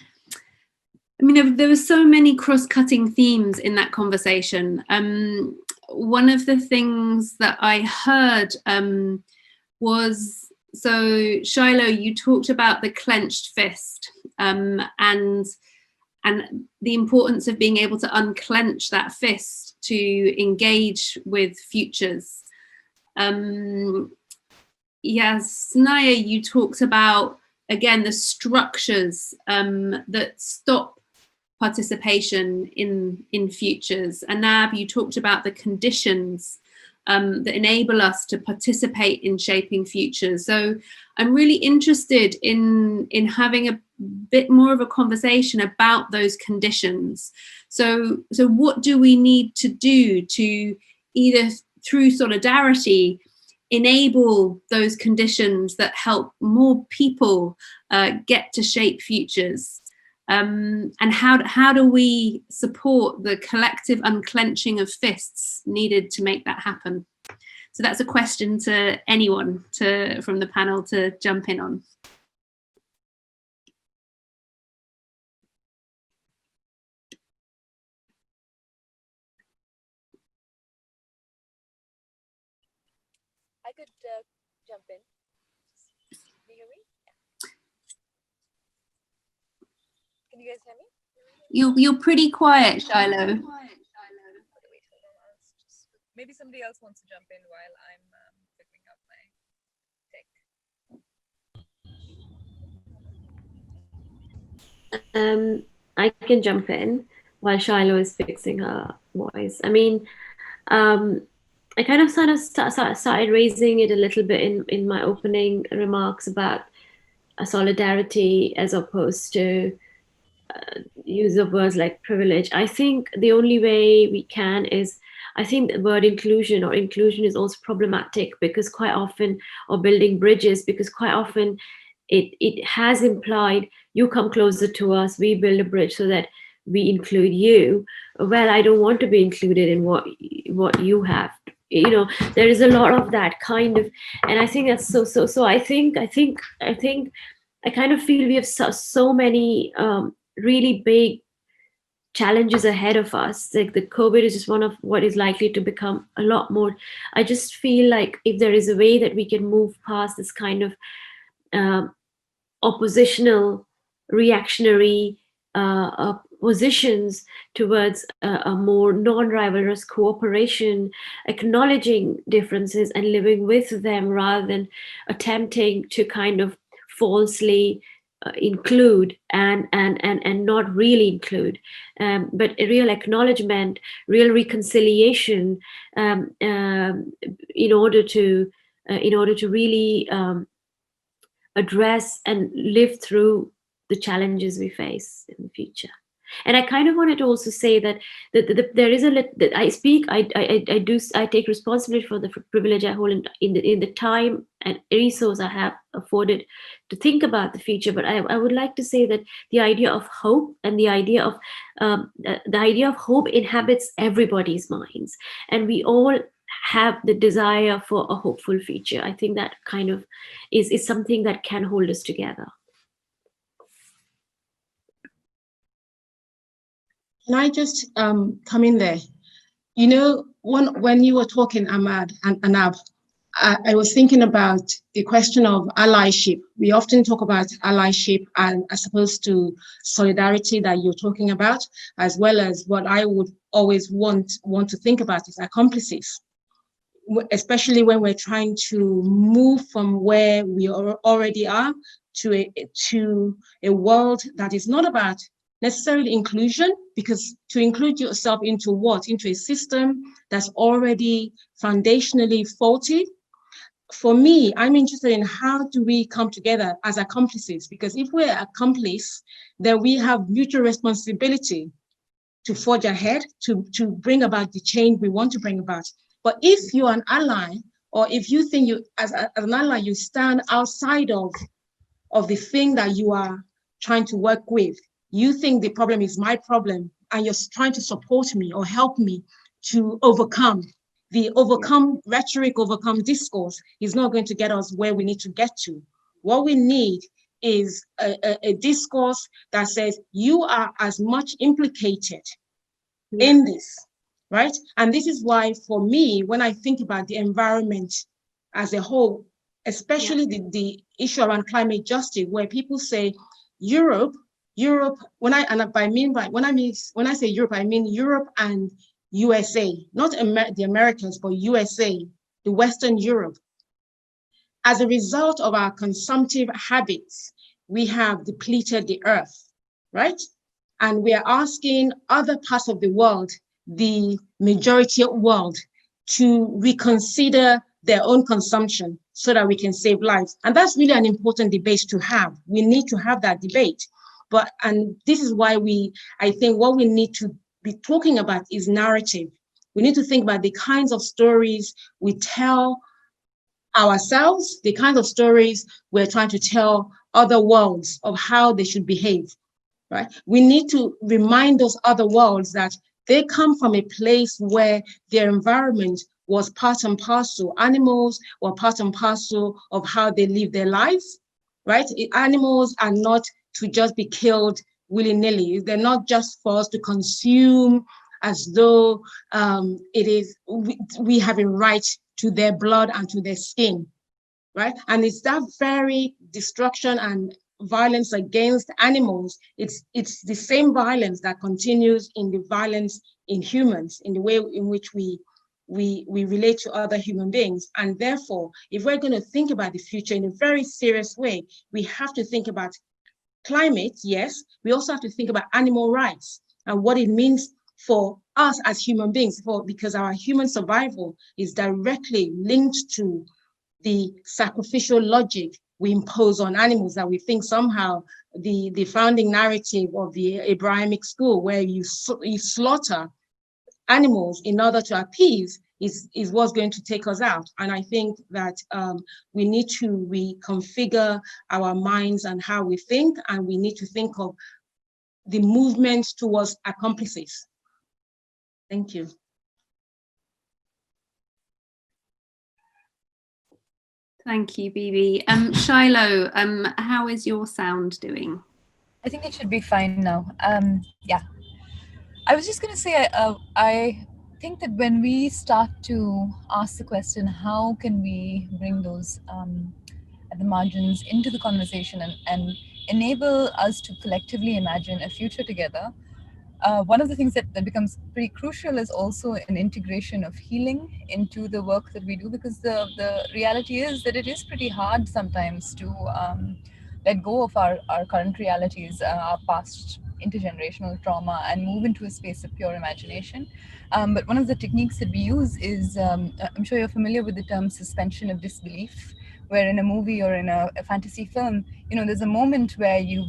I mean, there were so many cross-cutting themes in that conversation. One of the things that I heard was, so Shiloh, you talked about the clenched fist and the importance of being able to unclench that fist to engage with futures. Yasnaya, you talked about, again, the structures that stop participation in futures. Anab, you talked about the conditions that enable us to participate in shaping futures. So I'm really interested in having a bit more of a conversation about those conditions. So what do we need to do to, either through solidarity, enable those conditions that help more people get to shape futures? And how do we support the collective unclenching of fists needed to make that happen? So that's a question to anyone from the panel to jump in on. I could jump in. Can you hear me? Can you guys hear me? You're pretty quiet, Shiloh. Maybe somebody else wants to jump in while I'm figuring out my tech. I can jump in while Shiloh is fixing her voice. I mean, I kind of started raising it a little bit in my opening remarks about a solidarity as opposed to use of words like privilege. I think the only way we can is, I think the word inclusion is also problematic because quite often, or building bridges, because quite often it has implied you come closer to us, we build a bridge so that we include you. Well, I don't want to be included in what you have. You know, there is a lot of that kind of, and I think that's so I think I kind of feel we have so many really big challenges ahead of us. Like the COVID is just one of what is likely to become a lot more. I just feel like if there is a way that we can move past this kind of oppositional, reactionary positions towards a more non-rivalrous cooperation, acknowledging differences and living with them rather than attempting to kind of falsely include and not really include, but a real acknowledgement, real reconciliation, in order to really address and live through the challenges we face in the future. And I kind of wanted to also say that there is that I take responsibility for the privilege I hold in the time and resource I have afforded to think about the future. But I would like to say that the idea of hope and the idea of hope inhabits everybody's minds, and we all have the desire for a hopeful future. I think that kind of is something that can hold us together. Can I just come in there? You know, when you were talking, Ahmad and Anab, I was thinking about the question of allyship. We often talk about allyship and as opposed to solidarity that you're talking about, as well as what I would always want to think about is accomplices, especially when we're trying to move from where we already are to a world that is not about necessarily inclusion, because to include yourself into what? Into a system that's already foundationally faulty. For me, I'm interested in how do we come together as accomplices, because if we're accomplices, then we have mutual responsibility to forge ahead, to bring about the change we want to bring about. But if you're an ally, or if you think you, as an ally, you stand outside of the thing that you are trying to work with, you think the problem is my problem, and you're trying to support me or help me to overcome. The rhetoric, overcome discourse is not going to get us where we need to get to. What we need is a discourse that says you are as much implicated in this, right? And this is why, for me, when I think about the environment as a whole, especially the issue around climate justice, where people say Europe, when I say Europe, I mean Europe and USA, not the Americans, but USA, the Western Europe. As a result of our consumptive habits, we have depleted the earth, right? And we are asking other parts of the world, the majority of the world, to reconsider their own consumption so that we can save lives. And that's really an important debate to have. We need to have that debate. And this is why I think what we need to be talking about is narrative. We need to think about the kinds of stories we tell ourselves, the kind of stories we're trying to tell other worlds of how they should behave, right? We need to remind those other worlds that they come from a place where their environment was part and parcel. Animals were part and parcel of how they live their lives, right? Animals are not to just be killed willy-nilly. They're not just for us to consume as though we have a right to their blood and to their skin, right? And it's that very destruction and violence against animals. It's the same violence that continues in the violence in humans, in the way in which we relate to other human beings. And therefore, if we're going to think about the future in a very serious way, we have to think about climate, yes. We also have to think about animal rights and what it means for us as human beings, because our human survival is directly linked to the sacrificial logic we impose on animals, that we think somehow the founding narrative of the Abrahamic school, where you slaughter animals in order to appease, is what's going to take us out. And I think that we need to reconfigure our minds and how we think, and we need to think of the movement towards accomplices. Thank you. Thank you, Bibi. Shiloh, how is your sound doing? I think it should be fine now. Yeah. I was just going to say, I think that when we start to ask the question, how can we bring those at the margins into the conversation and enable us to collectively imagine a future together, one of the things that becomes pretty crucial is also an integration of healing into the work that we do, because the reality is that it is pretty hard sometimes to let go of our current realities, our past intergenerational trauma, and move into a space of pure imagination. But one of the techniques that we use is, I'm sure you're familiar with the term suspension of disbelief, where in a movie or in a fantasy film, there's a moment where you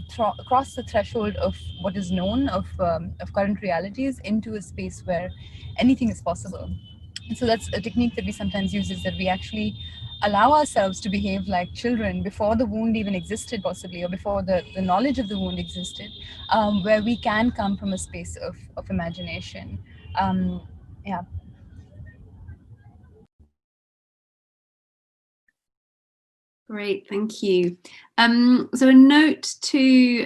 cross the threshold of what is known of current realities into a space where anything is possible. And so that's a technique that we sometimes use, is that we actually allow ourselves to behave like children before the wound even existed, possibly, or before the knowledge of the wound existed, where we can come from a space of imagination. Yeah. Great, thank you. So a note to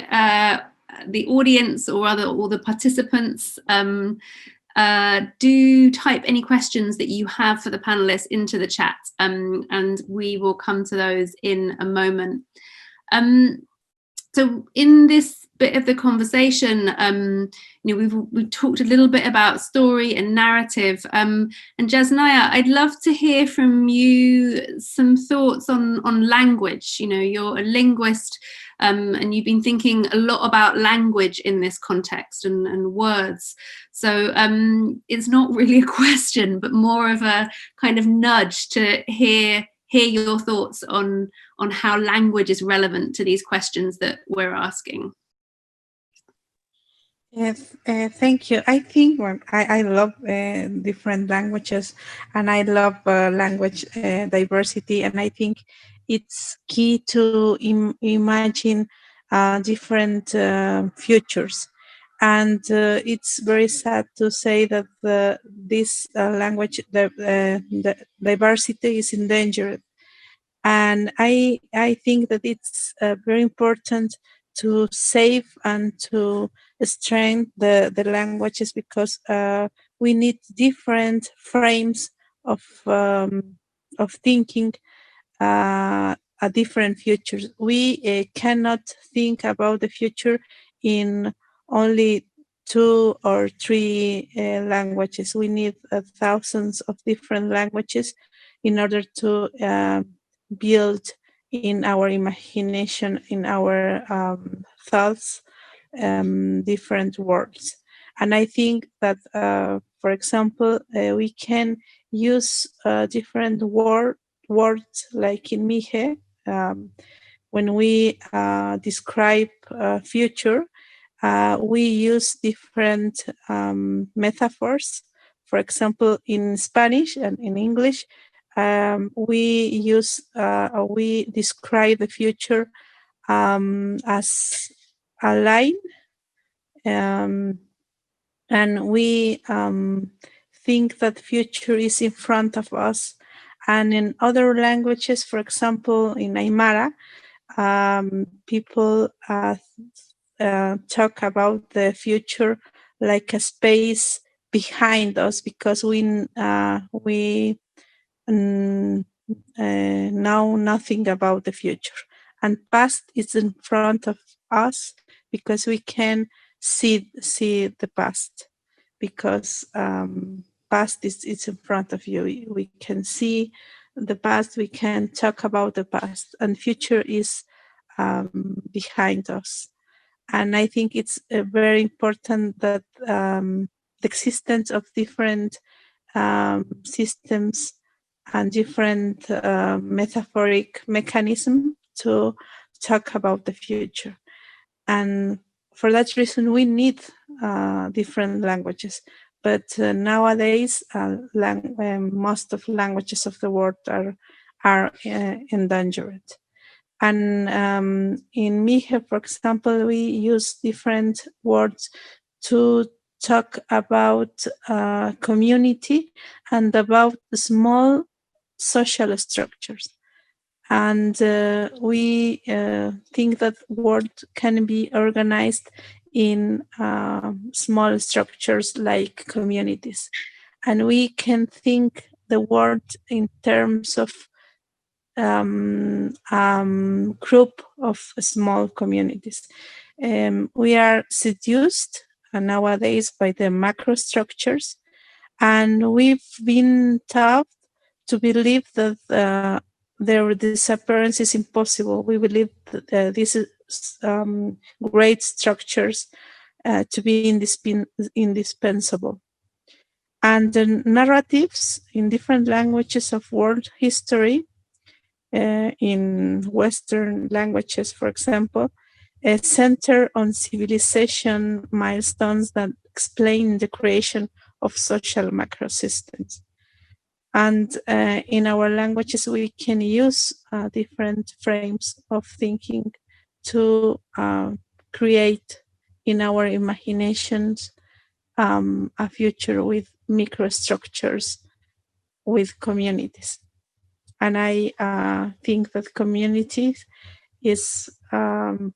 the audience or all the participants, do type any questions that you have for the panelists into the chat, and we will come to those in a moment. So in this bit of the conversation, we've talked a little bit about story and narrative. And Yasnaya, I'd love to hear from you some thoughts on language. You're a linguist, and you've been thinking a lot about language in this context and words. So it's not really a question, but more of a kind of nudge to hear your thoughts on how language is relevant to these questions that we're asking. Yes, thank you. I think I love different languages, and I love language diversity, and I think it's key to imagine different futures. And it's very sad to say that this language the diversity is endangered. And I think that it's very important to save and to strengthen the languages, because we need different frames of thinking a different futures. We cannot think about the future in only 2 or 3 languages. We need thousands of different languages in order to build in our imagination, in our thoughts, different words. And I think that, for example, we can use different words like in Mije, when we describe future, we use different metaphors. For example, in Spanish and in English, we describe the future as a line, and we think that future is in front of us. And in other languages, for example, in Aymara, people talk about the future like a space behind us, because we know nothing about the future, and past is in front of us because we can see the past, because past is in front of you. We can see the past, we can talk about the past, and future is behind us. And I think it's very important that the existence of different systems and different metaphoric mechanism to talk about the future. And for that reason, we need different languages. But nowadays, most of languages of the world are endangered. And in Mije, for example, we use different words to talk about community and about small social structures. And we think that world can be organized in small structures like communities. And we can think the world in terms of group of small communities. We are seduced nowadays by the macro structures, and we've been taught to believe that their disappearance is impossible. We believe that these great structures to be indispensable. And the narratives in different languages of world history, in Western languages, for example, center on civilization milestones that explain the creation of social macrosystems. And in our languages, we can use different frames of thinking to create in our imaginations a future with microstructures, with communities. And I think that communities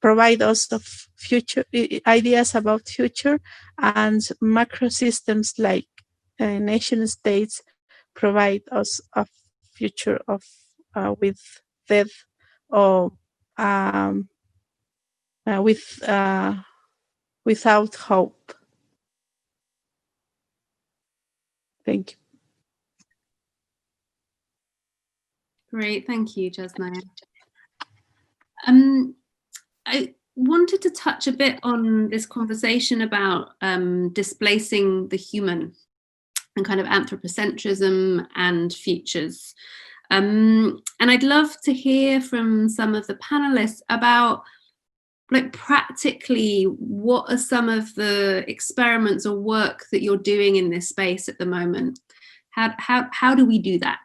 provide us of future ideas about future, and macro systems like nation states provide us a future of with death or without hope. Thank you. Great, thank you, Yasnaya. I wanted to touch a bit on this conversation about displacing the human and kind of anthropocentrism and futures. And I'd love to hear from some of the panelists about, like, practically, what are some of the experiments or work that you're doing in this space at the moment? How do we do that?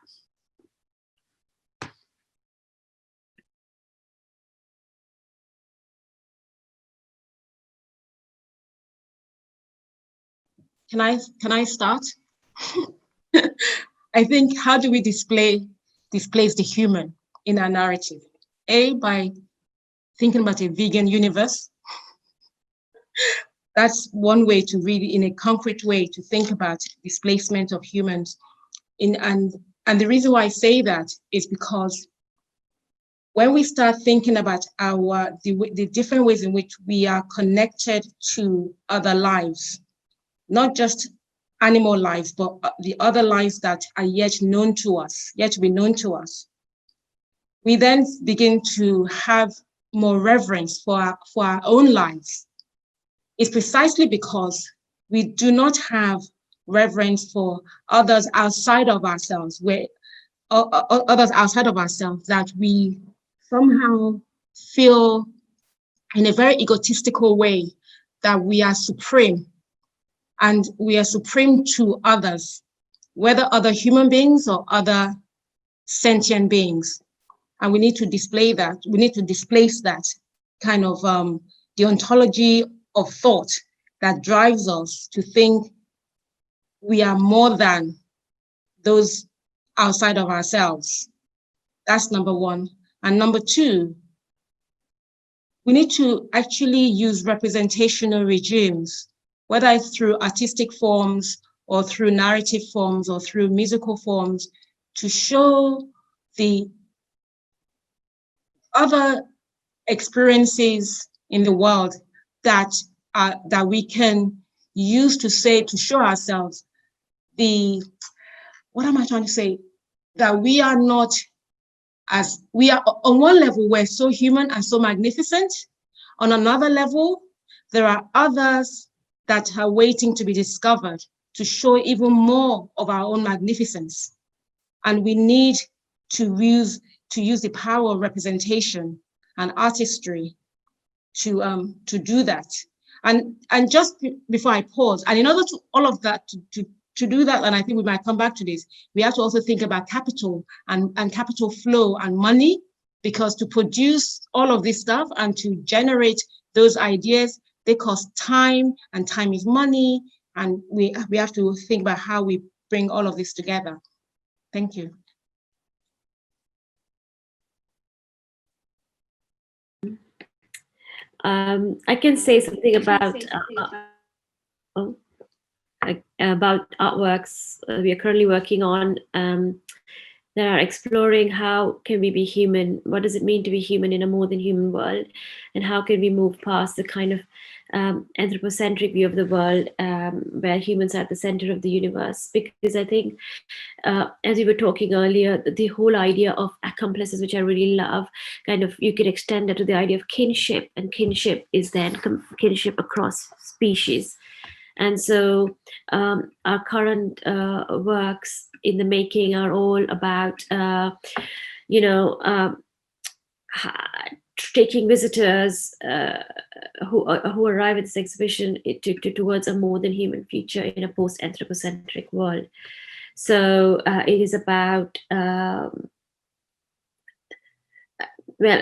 Can I start? I think, how do we displace the human? in our narrative. A, by thinking about a vegan universe. That's one way to really, in a concrete way, to think about displacement of humans. And the reason why I say that is because when we start thinking about the different ways in which we are connected to other lives, not just animal lives, but the other lives that are yet to be known to us, we then begin to have more reverence for our own lives. It's precisely because we do not have reverence for others outside of ourselves, that we somehow feel in a very egotistical way that we are supreme, and we are supreme to others, whether other human beings or other sentient beings. And we need to display that. We need to displace that kind of the ontology of thought that drives us to think we are more than those outside of ourselves. That's number one. And number two, we need to actually use representational regimes, whether it's through artistic forms or through narrative forms or through musical forms, to show the other experiences in the world that we can use to show ourselves what am I trying to say? That we are not on one level, we're so human and so magnificent. On another level, there are others that are waiting to be discovered to show even more of our own magnificence. And we need to use the power of representation and artistry to do that. And just before I pause, and in order to all of that to do that, and I think we might come back to this, we have to also think about capital and capital flow and money, because to produce all of this stuff and to generate those ideas, they cost time, and time is money, and we have to think about how we bring all of this together. Thank you. I can say something about artworks we are currently working on that are exploring how can we be human, what does it mean to be human in a more than human world, and how can we move past the kind of anthropocentric view of the world where humans are at the center of the universe. Because I think, as we were talking earlier, the whole idea of accomplices, which I really love, kind of you could extend it to the idea of kinship, and kinship is then kinship across species. And so our current works in the making are all about, taking visitors who arrive at this exhibition towards a more than human future in a post-anthropocentric world. So it is about, well,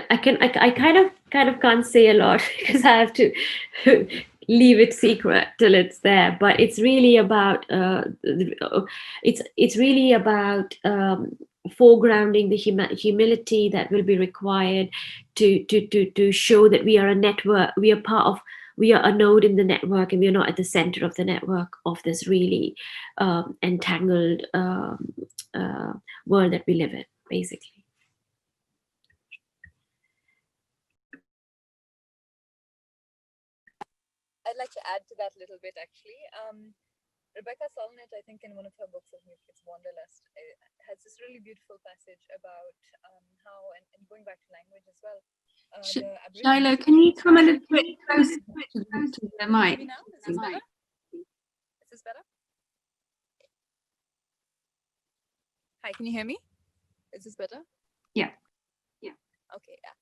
I kind of can't say a lot because I have to leave it secret till it's there. But it's really about it's really about foregrounding the humility that will be required to show that we are a network, we are a node in the network, and we are not at the center of the network of this really entangled world that we live in, basically. I'd like to add to that a little bit, actually. Rebecca Solnit, I think in one of her books, I think it's Wanderlust, has this really beautiful passage about how, and going back to language as well. Shiloh, can you come a little bit closer to the mic? Now? Is this better? Is this better? Hi, can you hear me? Is this better? Yeah. Okay, yeah.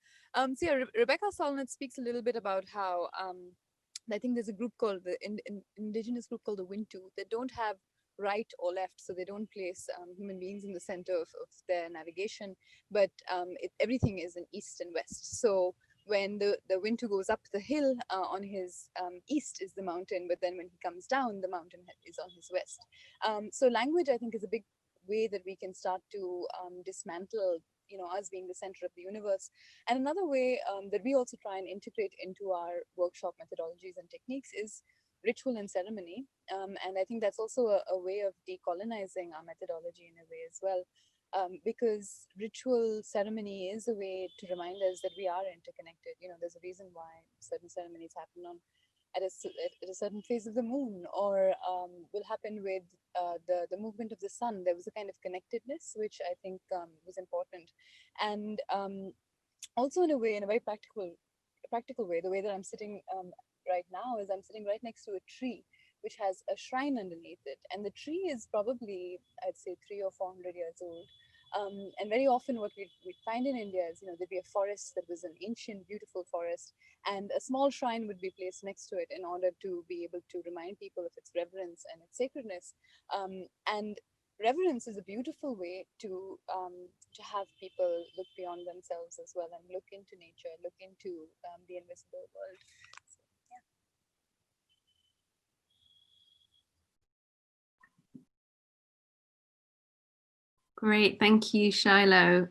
So yeah, Rebecca Solnit speaks a little bit about how I think there's a group called the indigenous group called the Wintu that don't have right or left, so they don't place human beings in the center of their navigation, but everything is in east and west. So when the Wintu goes up the hill, on his east is the mountain, but then when he comes down, the mountain is on his west. So language, I think, is a big way that we can start to dismantle us being the center of the universe. And another way that we also try and integrate into our workshop methodologies and techniques is ritual and ceremony. And I think that's also a way of decolonizing our methodology in a way as well. Because ritual ceremony is a way to remind us that we are interconnected. There's a reason why certain ceremonies happen at a certain phase of the moon, or will happen with the movement of the sun. There was a kind of connectedness, which I think was important. And also in a very practical way, the way that I'm sitting right now is I'm sitting right next to a tree, which has a shrine underneath it. And the tree is probably, I'd say, 300 or 400 years old. And very often what we'd find in India is, there'd be a forest that was an ancient, beautiful forest, and a small shrine would be placed next to it in order to be able to remind people of its reverence and its sacredness. And reverence is a beautiful way to have people look beyond themselves as well and look into nature, look into the invisible world. So, yeah. Great, thank you, Shiloh.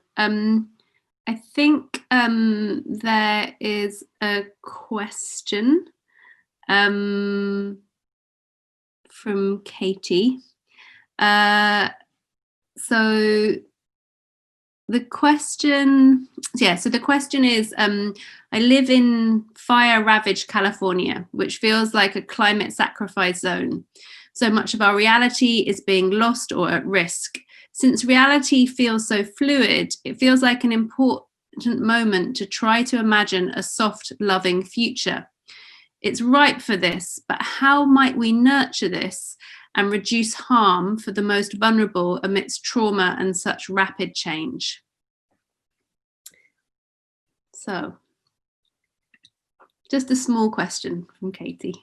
I think there is a question from Katie. So the question is, I live in fire-ravaged California, which feels like a climate sacrifice zone. So much of our reality is being lost or at risk. Since reality feels so fluid, it feels like an important moment to try to imagine a soft, loving future. It's ripe for this, but how might we nurture this and reduce harm for the most vulnerable amidst trauma and such rapid change? So, just a small question from Katie.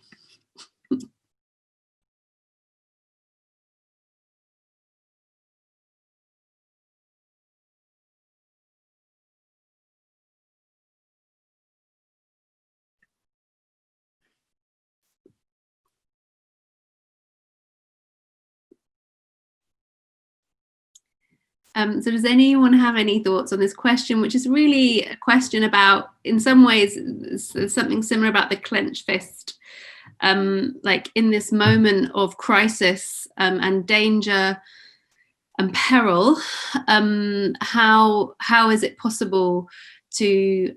So does anyone have any thoughts on this question, which is really a question about, in some ways, something similar about the clenched fist. Like in this moment of crisis and danger and peril, how is it possible to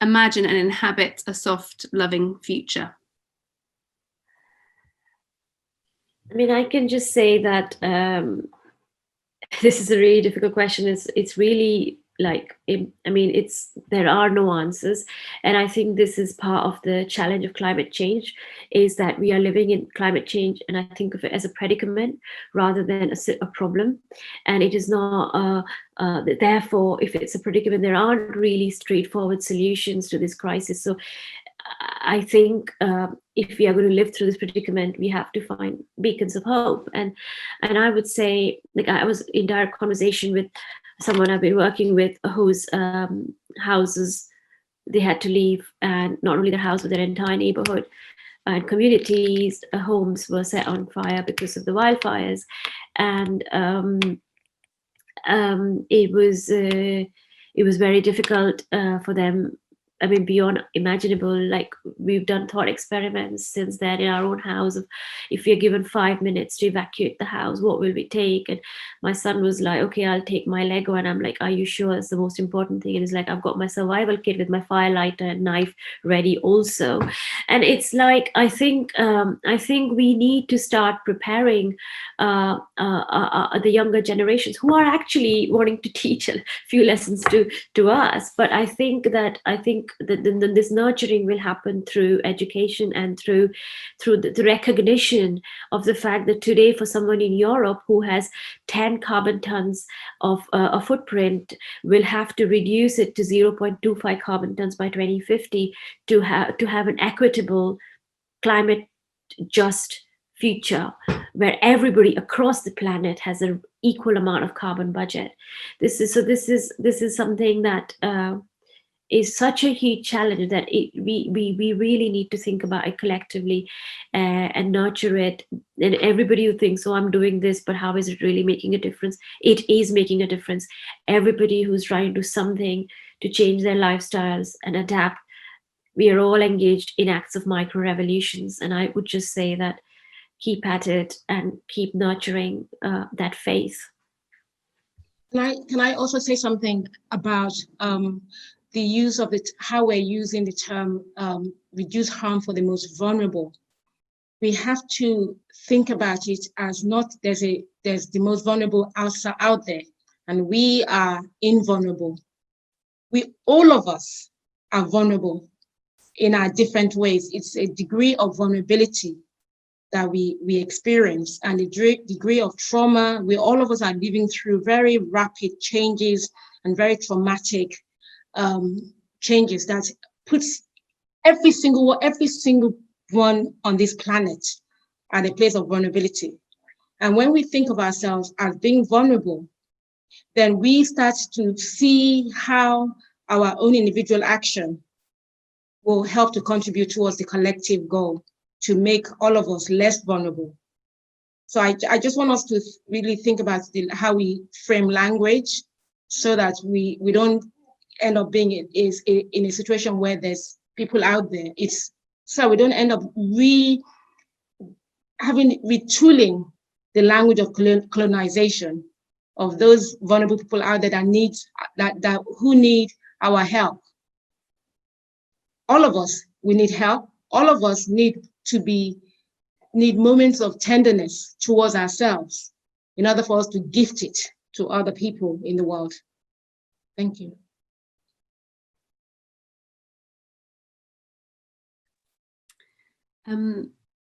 imagine and inhabit a soft, loving future? I mean, I can just say that this is a really difficult question. It's really like, I mean, there are no answers. And I think this is part of the challenge of climate change, is that we are living in climate change, and I think of it as a predicament rather than a problem. And it is not, therefore, if it's a predicament, there aren't really straightforward solutions to this crisis. So I think if we are going to live through this predicament, we have to find beacons of hope. And I would say, like, I was in direct conversation with someone I've been working with whose houses, they had to leave, and not only the house, but their entire neighborhood and communities, homes were set on fire because of the wildfires. And it was very difficult for them. I mean, beyond imaginable. Like, we've done thought experiments since then in our own house of, if we're given 5 minutes to evacuate the house, what will we take? And my son was like, okay, I'll take my Lego. And I'm like, are you sure it's the most important thing? And he's like, I've got my survival kit with my firelighter and knife ready also. And it's like, I think we need to start preparing the younger generations who are actually wanting to teach a few lessons to us. But I think that this nurturing will happen through education and through the recognition of the fact that today, for someone in Europe who has 10 carbon tons of a footprint, will have to reduce it to 0.25 carbon tons by 2050 to have an equitable, climate just future where everybody across the planet has an equal amount of carbon budget. This is something that is such a huge challenge that we really need to think about it collectively and nurture it. And everybody who thinks, oh, I'm doing this, but how is it really making a difference? It is making a difference. Everybody who's trying to do something to change their lifestyles and adapt, we are all engaged in acts of micro revolutions. And I would just say that keep at it and keep nurturing that faith. Can I also say something about the use of it, how we're using the term reduce harm for the most vulnerable? We have to think about it as not there's the most vulnerable out there, and we are invulnerable. All of us are vulnerable in our different ways. It's a degree of vulnerability that we experience, and the degree of trauma. All of us are living through very rapid changes and very traumatic changes that puts every single one on this planet at a place of vulnerability. And when we think of ourselves as being vulnerable, then we start to see how our own individual action will help to contribute towards the collective goal to make all of us less vulnerable. So I just want us to really think about how we frame language so that we don't end up being in a situation where there's people out there. So we don't end up retooling the language of colonization of those vulnerable people out there who need our help. All of us, we need help. All of us need moments of tenderness towards ourselves in order for us to gift it to other people in the world. Thank you.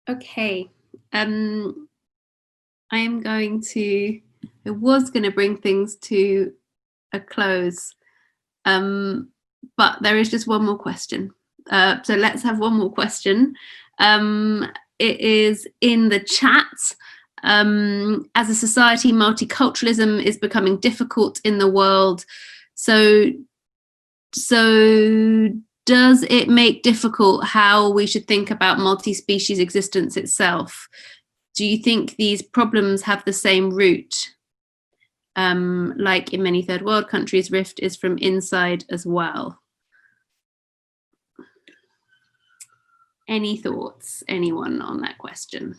Okay. I was going to bring things to a close, but there is just one more question. So let's have one more question. It is in the chat. As a society, multiculturalism is becoming difficult in the world. So does it make difficult how we should think about multi-species existence itself? Do you think these problems have the same root? Like in many third world countries, rift is from inside as well. Any thoughts, anyone, on that question?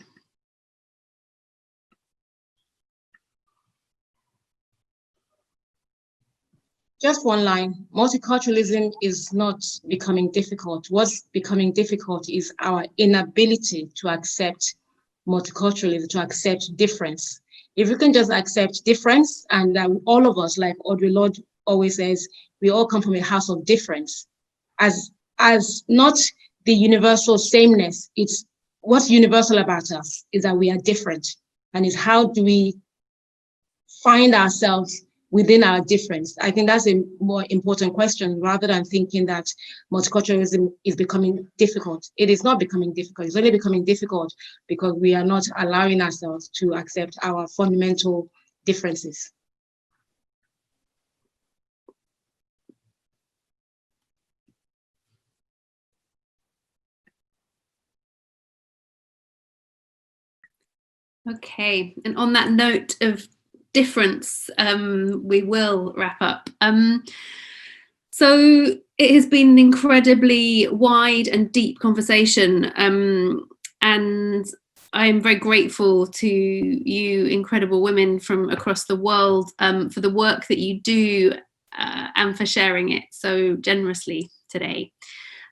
Just one line. Multiculturalism is not becoming difficult. What's becoming difficult is our inability to accept multiculturalism, to accept difference. If we can just accept difference, and all of us, like Audre Lorde always says, we all come from a house of difference. As not the universal sameness, it's what's universal about us is that we are different, and it's how do we find ourselves within our difference. I think that's a more important question rather than thinking that multiculturalism is becoming difficult. It is not becoming difficult. It's only becoming difficult because we are not allowing ourselves to accept our fundamental differences. Okay, and on that note of difference, we will wrap up. So it has been an incredibly wide and deep conversation, and I'm very grateful to you incredible women from across the world for the work that you do and for sharing it so generously today.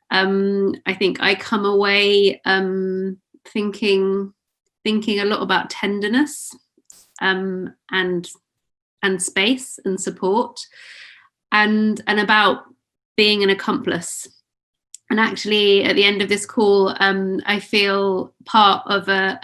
I think I come away thinking a lot about tenderness and space and support and about being an accomplice. And actually at the end of this call, I feel part of a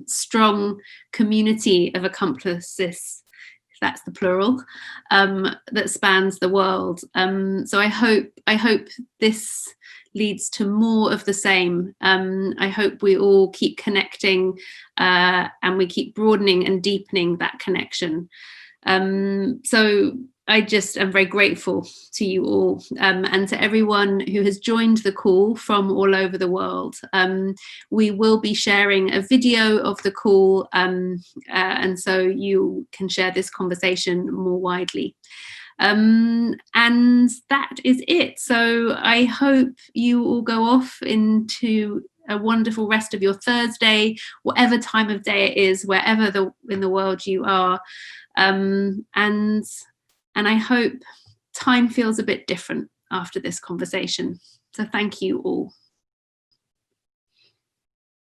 strong community of accomplices, if that's the plural, that spans the world. So I hope this leads to more of the same. I hope we all keep connecting and we keep broadening and deepening that connection. So I just am very grateful to you all, and to everyone who has joined the call from all over the world. We will be sharing a video of the call, and so you can share this conversation more widely. And that is it. So I hope you all go off into a wonderful rest of your Thursday, whatever time of day it is, wherever in the world you are. And I hope time feels a bit different after this conversation. So thank you all.